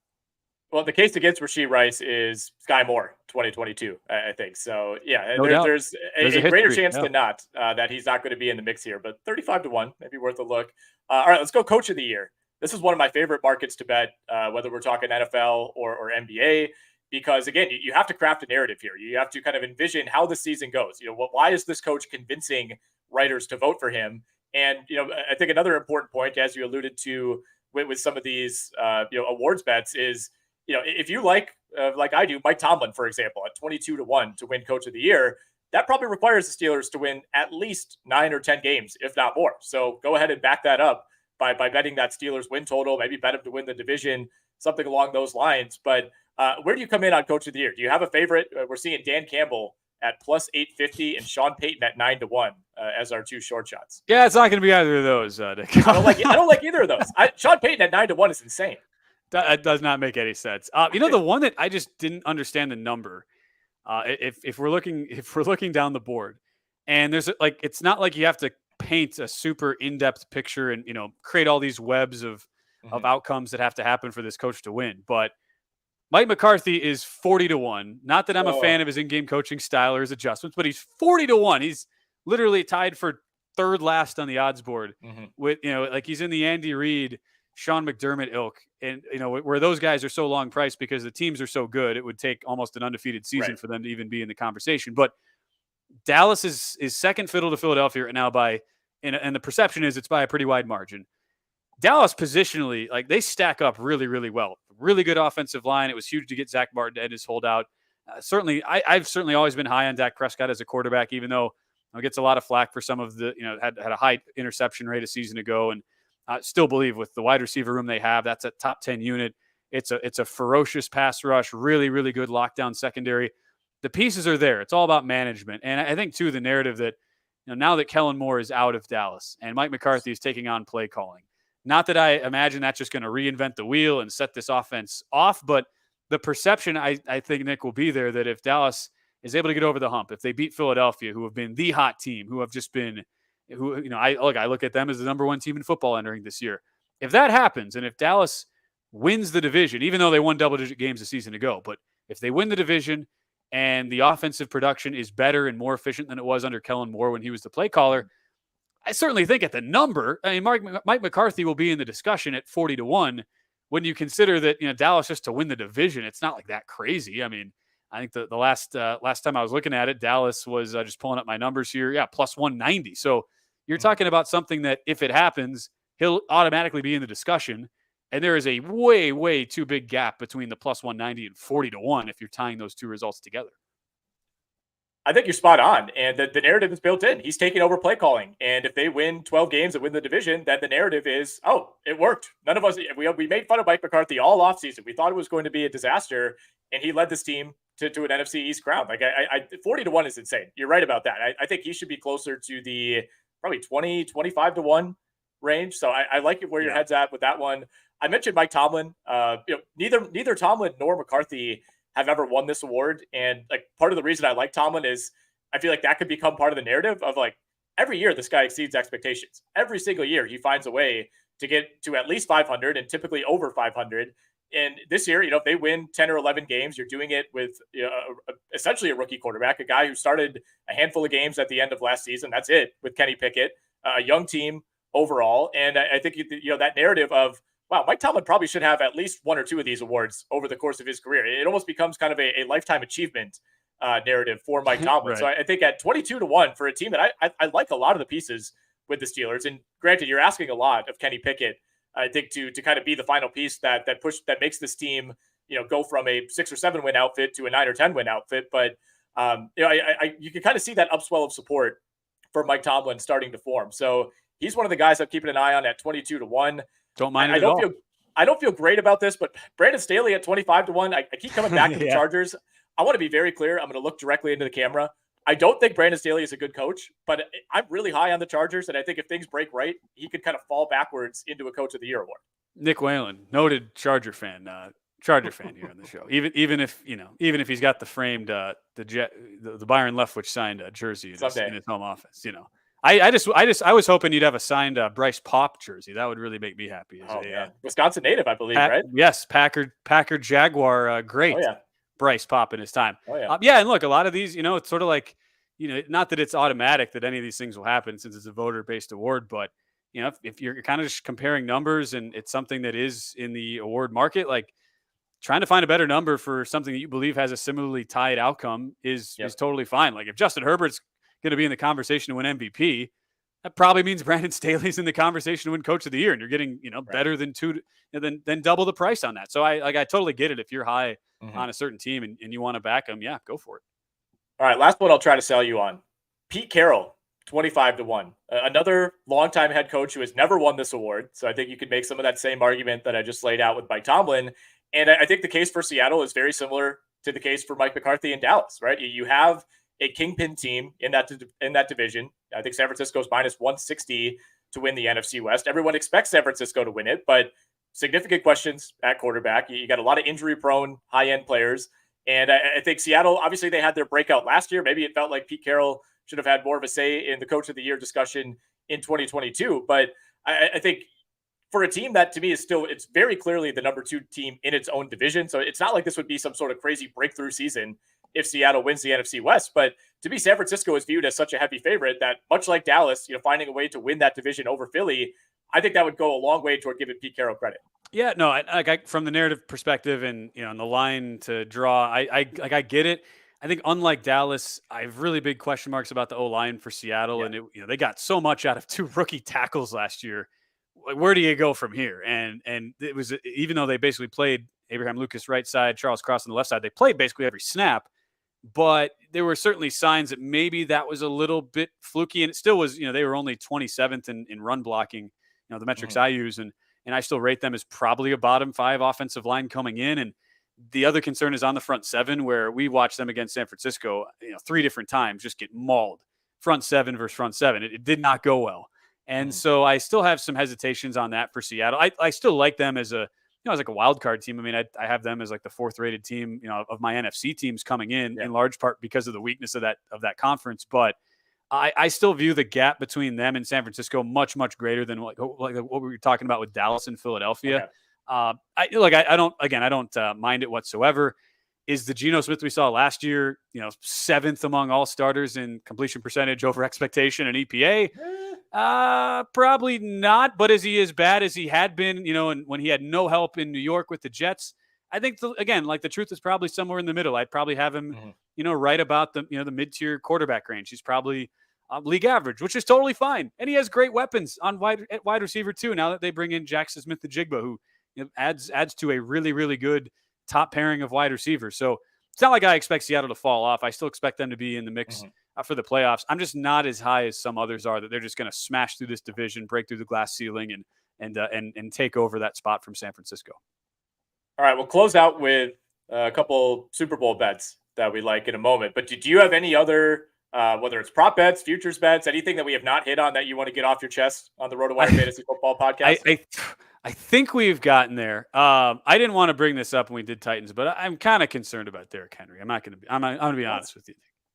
Well, the case against Rashee Rice is Sky Moore 2022, I think. So, yeah, there's a greater chance than not that he's not going to be in the mix here. But 35 to 1, maybe worth a look. All right, let's go Coach of the Year. This is one of my favorite markets to bet, whether we're talking NFL or NBA, because, again, you have to craft a narrative here. You have to kind of envision how the season goes. Why is this coach convincing writers to vote for him? And, I think another important point, as you alluded to with some of these, awards bets is, if you like I do, Mike Tomlin, for example, at 22 to 1 to win Coach of the Year, that probably requires the Steelers to win at least 9 or 10 games, if not more. So go ahead and back that up by betting that Steelers win total, maybe bet them to win the division, something along those lines. But where do you come in on Coach of the Year? Do you have a favorite? We're seeing Dan Campbell at plus 850 and Sean Payton at 9-1 as our two short shots. Yeah, it's not going to be either of those, Nick. I don't like either of those. Sean Payton at 9-1 is insane. That does not make any sense. The one that I just didn't understand the number. If we're looking down the board, and there's it's not like you have to paint a super in-depth picture and create all these webs of outcomes that have to happen for this coach to win. But Mike McCarthy is 40-1. Not that I'm a fan of his in-game coaching style or his adjustments, but he's 40-1. He's literally tied for third last on the odds board with he's in the Andy Reid, Sean McDermott ilk, and where those guys are so long priced because the teams are so good, it would take almost an undefeated season for them to even be in the conversation. But Dallas is second fiddle to Philadelphia right now and the perception is it's by a pretty wide margin. Dallas positionally, they stack up really, really well. Really good offensive line. It was huge to get Zach Martin to end his holdout. I've certainly always been high on Dak Prescott as a quarterback, even though he gets a lot of flack for some of the had a high interception rate a season ago, and I still believe with the wide receiver room they have, that's a top 10 unit. It's a ferocious pass rush, really, really good lockdown secondary. The pieces are there. It's all about management. And I think, too, the narrative that now that Kellen Moore is out of Dallas and Mike McCarthy is taking on play calling, not that I imagine that's just going to reinvent the wheel and set this offense off, but the perception, I think, Nick, will be there that if Dallas is able to get over the hump, if they beat Philadelphia, who have been the hot team, who have just been – I look at them as the number one team in football entering this year. If that happens, and if Dallas wins the division, even though they won double-digit games a season ago, but if they win the division and the offensive production is better and more efficient than it was under Kellen Moore when he was the play caller, I certainly think at the number, Mike McCarthy will be in the discussion at 40-1 when you consider that Dallas just to win the division. It's not like that crazy. I mean, I think the last time I was looking at it, Dallas was just pulling up my numbers here. Yeah, plus 190. So you're talking about something that if it happens, he'll automatically be in the discussion. And there is a way, way too big gap between the plus 190 and 40-1 if you're tying those two results together. I think you're spot on. And the narrative is built in. He's taking over play calling. And if they win 12 games and win the division, then the narrative is, oh, it worked. None of us, we made fun of Mike McCarthy all offseason. We thought it was going to be a disaster. And he led this team to an NFC East crown. 40-1 is insane. You're right about that. I think he should be closer to the probably 25-1 range. So I like it where your head's at with that one. I mentioned Mike Tomlin. Neither Tomlin nor McCarthy have ever won this award. And part of the reason I like Tomlin is I feel like that could become part of the narrative of every year this guy exceeds expectations. Every single year he finds a way to get to at least 500 and typically over 500. And this year, if they win 10 or 11 games, you're doing it with essentially a rookie quarterback, a guy who started a handful of games at the end of last season. That's it with Kenny Pickett, a young team overall. And I think, that narrative of, wow, Mike Tomlin probably should have at least one or two of these awards over the course of his career. It almost becomes kind of a lifetime achievement narrative for Mike Tomlin. Right. So I think at 22-1 for a team that I like a lot of the pieces with the Steelers. And granted, you're asking a lot of Kenny Pickett, I think, to kind of be the final piece that makes this team, go from a 6 or 7 win outfit to a 9 or 10 win outfit. But you can kind of see that upswell of support for Mike Tomlin starting to form. So he's one of the guys I'm keeping an eye on at 22-1. Don't mind it at all. I don't feel great about this, but Brandon Staley at 25-1. I keep coming back to the Chargers. I want to be very clear. I'm going to look directly into the camera. I don't think Brandon Staley is a good coach, but I'm really high on the Chargers, and I think if things break right, he could kind of fall backwards into a Coach of the Year award. Nick Whalen, noted Charger fan here on the show. Even if he's got the framed the Byron Leftwich signed jersey in his home office. I was hoping you'd have a signed Bryce Pop jersey. That would really make me happy. Wisconsin native, I believe, right? Yes, Packer Jaguar, great. Oh, yeah. Bryce Pop in his time. Oh, yeah. And look, a lot of these, it's sort of like, not that it's automatic that any of these things will happen since it's a voter-based award, but, if you're kind of just comparing numbers and it's something that is in the award market, trying to find a better number for something that you believe has a similarly tied outcome is totally fine. If Justin Herbert's going to be in the conversation to win MVP, that probably means Brandon Staley's in the conversation to win Coach of the Year, and you're getting, better than than double the price on that. So I totally get it. If you're high on a certain team and you want to back them, go for it. All right, last one I'll try to sell you on. Pete Carroll, 25-1. Another longtime head coach who has never won this award. So I think you could make some of that same argument that I just laid out with Mike Tomlin. And I think the case for Seattle is very similar to the case for Mike McCarthy in Dallas, right? You have a kingpin team in that division. I think San Francisco's minus 160 to win the NFC West. Everyone expects San Francisco to win it, but significant questions at quarterback. You got a lot of injury-prone, high-end players. And I think Seattle, obviously, they had their breakout last year. Maybe it felt like Pete Carroll should have had more of a say in the Coach of the Year discussion in 2022. But I think for a team that, to me, it's very clearly the number 2 team in its own division. So it's not like this would be some sort of crazy breakthrough season if Seattle wins the NFC West. But to me, San Francisco is viewed as such a heavy favorite that, much like Dallas, finding a way to win that division over Philly, I think that would go a long way toward giving Pete Carroll credit. Yeah, no, from the narrative perspective and and the line to draw, I get it. I think unlike Dallas, I have really big question marks about the O-line for Seattle, and they got so much out of 2 rookie tackles last year. Where do you go from here? And it was, even though they basically played Abraham Lucas right side, Charles Cross on the left side, they played basically every snap. But there were certainly signs that maybe that was a little bit fluky, and it still was. They were only 27th in run blocking. The metrics I use, and I still rate them as probably a bottom 5 offensive line coming in. And the other concern is on the front 7, where we watched them against San Francisco, 3 different times, just get mauled. Front 7 versus front 7. It did not go well. And so I still have some hesitations on that for Seattle. I still like them as a wild card team. I mean, I have them as like the 4th rated team, of my NFC teams coming in large part because of the weakness of that conference. But I still view the gap between them and San Francisco much, much greater than like what we were talking about with Dallas and Philadelphia. Okay. I don't mind it whatsoever. Is the Geno Smith we saw last year, 7th among all starters in completion percentage over expectation and EPA? Probably not. But is he as bad as he had been, and when he had no help in New York with the Jets? I think the truth is probably somewhere in the middle. I'd probably have him, right about the mid-tier quarterback range. He's probably league average, which is totally fine. And he has great weapons on wide receiver too. Now that they bring in Jackson Smith-Njigba, who adds to a really, really good top pairing of wide receivers. So it's not like I expect Seattle to fall off. I still expect them to be in the mix for the playoffs. I'm just not as high as some others are, that they're just going to smash through this division, break through the glass ceiling, and take over that spot from San Francisco. All right, we'll close out with a couple Super Bowl bets that we like in a moment. But do you have any other, whether it's prop bets, futures bets, anything that we have not hit on that you want to get off your chest on the RotoWire Fantasy Football Podcast? I think we've gotten there. I didn't want to bring this up when we did Titans, but I'm kind of concerned about Derrick Henry. I'm going to be honest with you.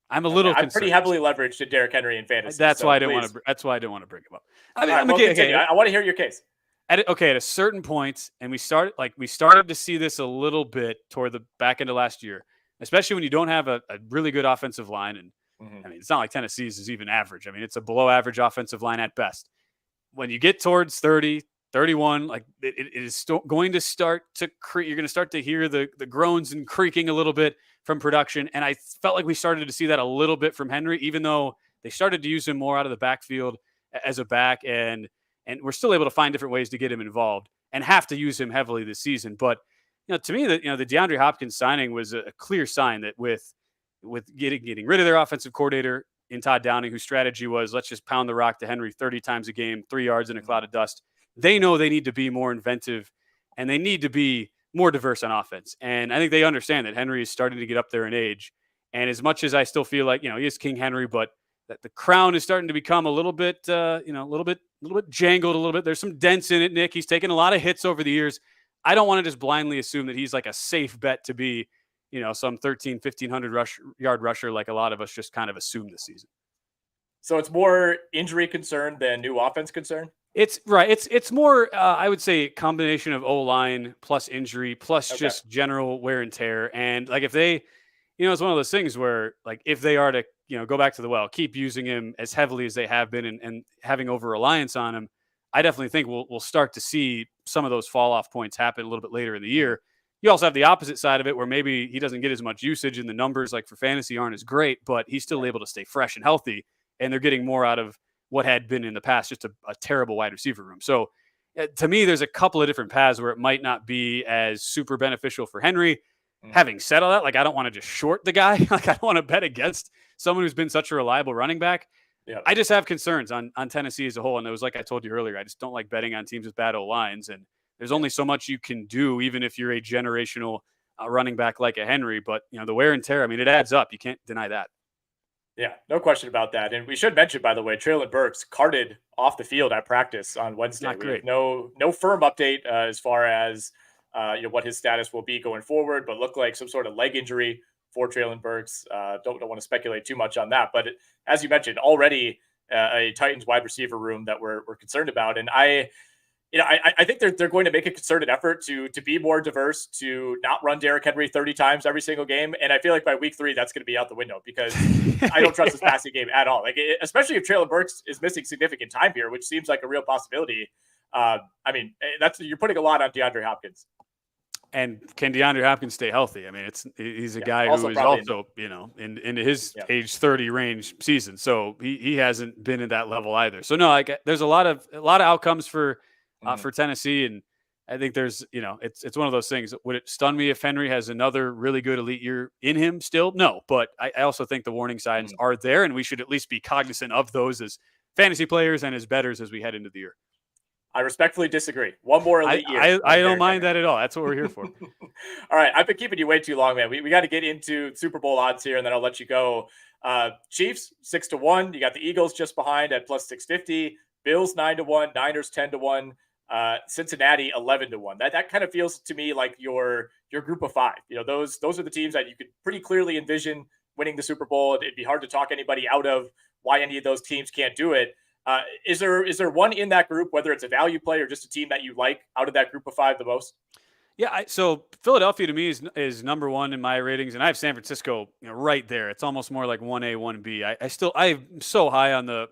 I'm a little concerned. I'm pretty heavily leveraged to Derrick Henry in fantasy. That's why I didn't want to. That's why I didn't want to bring him up. I want to hear your case. At a certain point, and we started to see this a little bit toward the back end of last year, especially when you don't have a really good offensive line. And I mean, it's not like Tennessee's is even average. I mean, it's a below average offensive line at best. When you get towards 30, 31, like it is going to start to creak. You're going to start to hear the groans and creaking a little bit from production. And I felt like we started to see that a little bit from Henry, even though they started to use him more out of the backfield as a back, and we're still able to find different ways to get him involved and have to use him heavily this season. But to me, the DeAndre Hopkins signing was a clear sign that with getting rid of their offensive coordinator in Todd Downing, whose strategy was, let's just pound the rock to Henry 30 times a game, 3 yards in a cloud of dust. They know they need to be more inventive, and they need to be more diverse on offense. And I think they understand that Henry is starting to get up there in age. And as much as I still feel like, he is King Henry, but that the crown is starting to become a little bit, a little bit jangled a little bit. There's some dents in it, Nick. He's taken a lot of hits over the years. I don't want to just blindly assume that he's like a safe bet to be, some 1,500 yard rusher like a lot of us just kind of assume this season. So it's more injury concern than new offense concern? It's right. It's more, I would say, combination of O-line plus injury plus just general wear and tear. And like if they, it's one of those things where like if they are to, go back to the well, keep using him as heavily as they have been and having over reliance on him, I definitely think we'll start to see some of those fall off points happen a little bit later in the year. You also have the opposite side of it where maybe he doesn't get as much usage and the numbers like for fantasy aren't as great, but he's still able to stay fresh and healthy, and they're getting more out of what had been in the past, just a terrible wide receiver room. So to me, there's a couple of different paths where it might not be as super beneficial for Henry. Having said all that, like I don't want to just short the guy. Like I don't want to bet against someone who's been such a reliable running back. Yep. I just have concerns on Tennessee as a whole. And it was like I told you earlier, I just don't like betting on teams with bad O-lines. And there's only so much you can do, even if you're a generational running back like a Henry. But, the wear and tear, I mean, it adds up. You can't deny that. Yeah, no question about that. And we should mention, by the way, Traylon Burks carted off the field at practice on Wednesday. Not We have great. no firm update as far as what his status will be going forward, but looked like some sort of leg injury for Traylon Burks. Don't want to speculate too much on that, but as you mentioned, already a Titans wide receiver room that we're concerned about, and I think they're going to make a concerted effort to be more diverse, to not run Derrick Henry 30 times every single game. And I feel like by week 3, that's going to be out the window because I don't trust his passing game at all. Like, especially if Traylon Burks is missing significant time here, which seems like a real possibility. You're putting a lot on DeAndre Hopkins. And can DeAndre Hopkins stay healthy? I mean, he's a guy who is also, in his age 30 range season. So he hasn't been at that level either. So no, there's a lot of outcomes for Tennessee. And I think there's, it's one of those things. Would it stun me if Henry has another really good elite year in him still? No, but I also think the warning signs are there, and we should at least be cognizant of those as fantasy players and as bettors as we head into the year. I respectfully disagree. One more elite year. I don't mind that at all. That's what we're here for. All right. I've been keeping you way too long, man. We got to get into Super Bowl odds here, and then I'll let you go. Chiefs 6-1. You got the Eagles just behind at plus 650. Bills 9-1. Niners 10-1. Cincinnati 11-1. That kind of feels to me like your group of 5. Those are the teams that you could pretty clearly envision winning the Super Bowl. It'd be hard to talk anybody out of why any of those teams can't do it. Is there one in that group, whether it's a value play or just a team that you like out of that group of 5 the most? Yeah, so Philadelphia to me is number 1 in my ratings, and I have San Francisco right there. It's almost more like 1A, 1B. I'm so high on the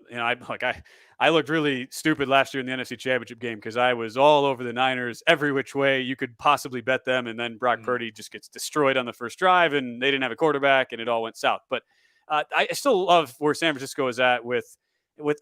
I looked really stupid last year in the NFC Championship game because I was all over the Niners every which way you could possibly bet them, and then Brock Purdy just gets destroyed on the first drive, and they didn't have a quarterback, and it all went south. But I still love where San Francisco is at with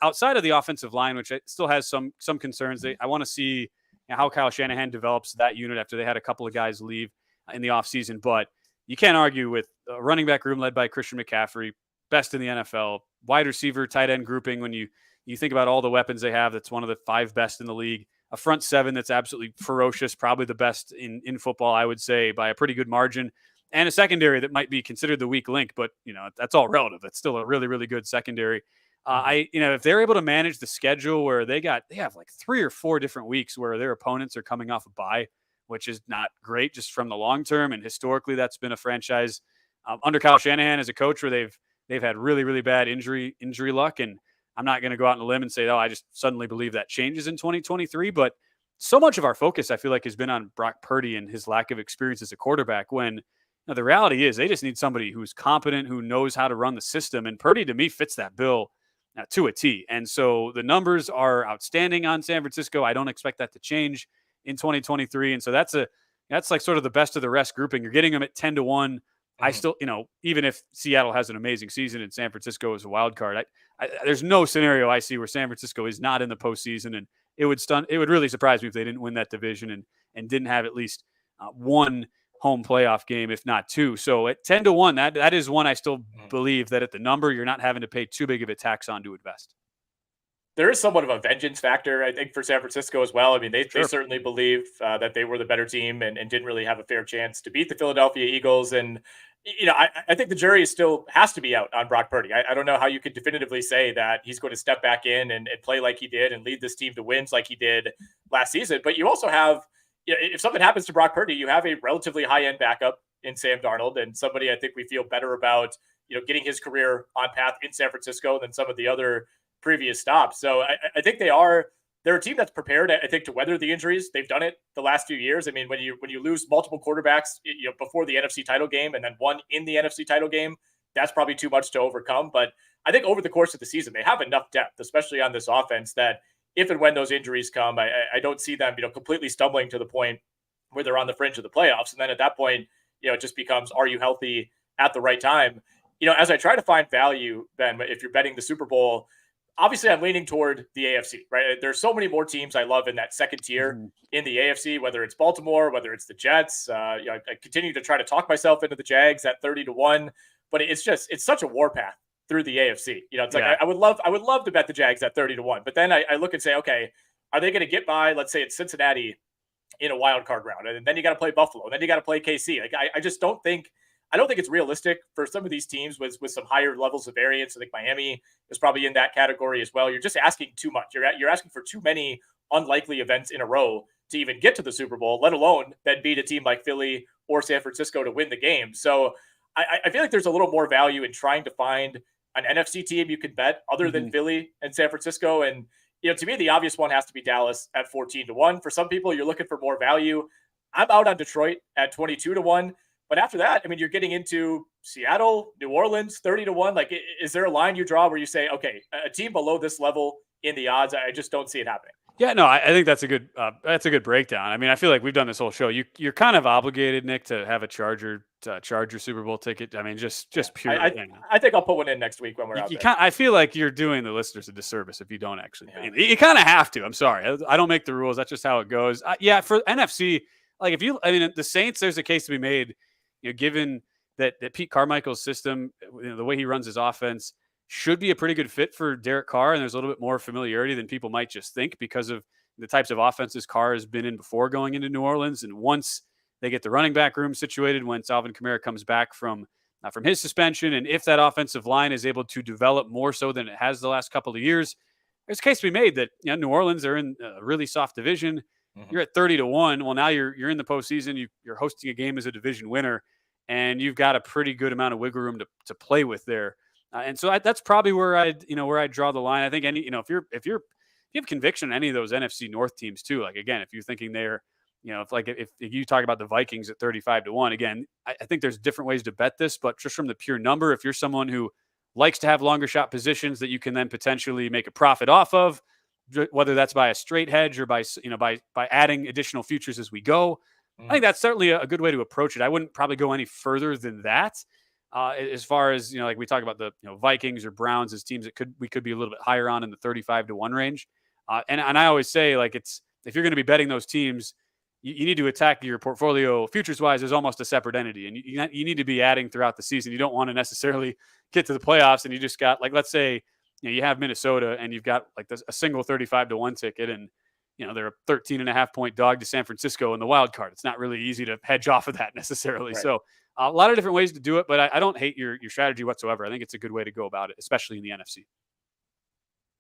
outside of the offensive line, which still has some concerns. I want to see how Kyle Shanahan develops that unit after they had a couple of guys leave in the offseason. But you can't argue with a running back room led by Christian McCaffrey, best in the NFL, wide receiver, tight end grouping. When you think about all the weapons they have, that's one of the 5 best in the league. A front 7 that's absolutely ferocious, probably the best in football, I would say, by a pretty good margin. And a secondary that might be considered the weak link, but that's all relative. It's still a really, really good secondary. If they're able to manage the schedule where they have like 3 or 4 different weeks where their opponents are coming off a bye, which is not great just from the long term. And historically, that's been a franchise under Kyle Shanahan as a coach where they've had really, really bad injury luck. And I'm not going to go out on a limb and say, I just suddenly believe that changes in 2023. But so much of our focus, I feel like, has been on Brock Purdy and his lack of experience as a quarterback when the reality is they just need somebody who's competent, who knows how to run the system. And Purdy, to me, fits that bill to a T. And so the numbers are outstanding on San Francisco. I don't expect that to change in 2023. And so that's like sort of the best of the rest grouping. You're getting them at 10-1. I still, even if Seattle has an amazing season and San Francisco is a wild card, there's no scenario I see where San Francisco is not in the postseason. And it would really surprise me if they didn't win that division and didn't have at least one home playoff game, if not 2. So at 10-1, that is one I still believe that at the number, you're not having to pay too big of a tax on to invest. There is somewhat of a vengeance factor, I think, for San Francisco as well. I mean, they certainly believe that they were the better team and didn't really have a fair chance to beat the Philadelphia Eagles. And, I think the jury still has to be out on Brock Purdy. I don't know how you could definitively say that he's going to step back in and play like he did and lead this team to wins like he did last season. But you also have, if something happens to Brock Purdy, you have a relatively high-end backup in Sam Darnold and somebody I think we feel better about, getting his career on path in San Francisco than some of the other previous stops. So I think they're a team that's prepared, I think, to weather the injuries. They've done it the last few years. I mean, when you lose multiple quarterbacks, before the NFC title game and then one in the NFC title game, that's probably too much to overcome. But I think over the course of the season, they have enough depth, especially on this offense, that if and when those injuries come, I don't see them, completely stumbling to the point where they're on the fringe of the playoffs. And then at that point, it just becomes, are you healthy at the right time? As I try to find value, Ben, if you're betting the Super Bowl, obviously I'm leaning toward the AFC, right? There's so many more teams I love in that second tier in the AFC, whether it's Baltimore, whether it's the Jets. I continue to try to talk myself into the Jags at 30-1, but it's such a warpath through the AFC. It's like, I would love to bet the Jags at 30-1, but then I look and say, okay, are they going to get by, let's say it's Cincinnati in a wild card round? And then you got to play Buffalo, and then you got to play KC. Like, I just don't think I don't think it's realistic for some of these teams with some higher levels of variance. I think Miami is probably in that category as well. You're just asking too much. You're asking for too many unlikely events in a row to even get to the Super Bowl, let alone then beat a team like Philly or San Francisco to win the game. So I feel like there's a little more value in trying to find an NFC team you can bet other than Philly and San Francisco. And, to me, the obvious one has to be Dallas at 14-1. For some people, you're looking for more value. I'm out on Detroit at 22-1. But after that, I mean, you're getting into Seattle, New Orleans, 30-1. Like, is there a line you draw where you say, okay, a team below this level in the odds, I just don't see it happening? Yeah, no, I think that's a good breakdown. I mean, I feel like we've done this whole show. You're kind of obligated, Nick, to have a Charger Super Bowl ticket. I mean, just pure. I think I'll put one in next week when we're out there. I feel like you're doing the listeners a disservice if you don't actually. Yeah. You kind of have to. I'm sorry, I don't make the rules. That's just how it goes. Yeah, for NFC, like the Saints, there's a case to be made. Given that Pete Carmichael's system, the way he runs his offense, should be a pretty good fit for Derek Carr, and there's a little bit more familiarity than people might just think because of the types of offenses Carr has been in before going into New Orleans. And once they get the running back room situated, once Alvin Kamara comes back from his suspension, and if that offensive line is able to develop more so than it has the last couple of years, there's a case to be made that New Orleans are in a really soft division. You're at 30-1. Well, now you're in the postseason. You're hosting a game as a division winner, and you've got a pretty good amount of wiggle room to play with there. And so that's probably where I draw the line. I think if you have conviction in any of those NFC North teams too, like again, if you're thinking they're, if you talk about the Vikings at 35-1, again, I think there's different ways to bet this, but just from the pure number, if you're someone who likes to have longer shot positions that you can then potentially make a profit off of, whether that's by a straight hedge or by adding additional futures as we go, I think that's certainly a good way to approach it. I wouldn't probably go any further than that. As far as, like we talk about the Vikings or Browns as teams that we could be a little bit higher on in the 35-1 range. And I always say, like, if you're going to be betting those teams, you need to attack your portfolio futures wise as almost a separate entity. And you need to be adding throughout the season. You don't want to necessarily get to the playoffs and you just got, like, let's say, you have Minnesota and you've got like a single 35-1 ticket and, they're a 13.5 point dog to San Francisco in the wild card. It's not really easy to hedge off of that necessarily. Right. So a lot of different ways to do it, but I don't hate your strategy whatsoever. I think it's a good way to go about it, especially in the NFC.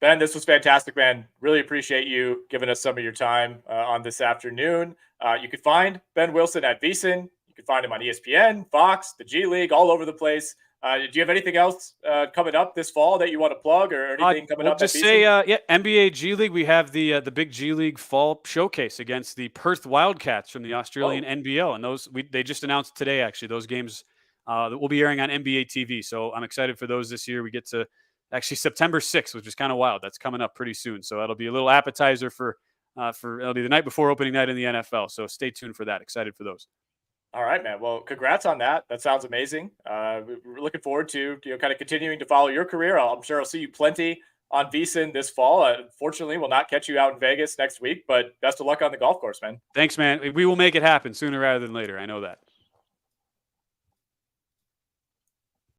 Ben, this was fantastic, man. Really appreciate you giving us some of your time on this afternoon. You can find Ben Wilson at VSiN. You can find him on ESPN, Fox, the G League, all over the place. Do you have anything else coming up this fall that you want to plug, or anything coming up? Just say, NBA G League. We have the big G League fall showcase against the Perth Wildcats from the Australian NBL, and they just announced today. Actually, those games that will be airing on NBA TV. So I'm excited for those this year. We get to actually September 6th, which is kind of wild. That's coming up pretty soon. So that'll be a little appetizer for it'll be the night before opening night in the NFL. So stay tuned for that. Excited for those. All right, man. Well, congrats on that. That sounds amazing. We're looking forward to kind of continuing to follow your career. I'm sure I'll see you plenty on VSiN this fall. Unfortunately, we'll not catch you out in Vegas next week, but best of luck on the golf course, man. Thanks, man. We will make it happen sooner rather than later. I know that.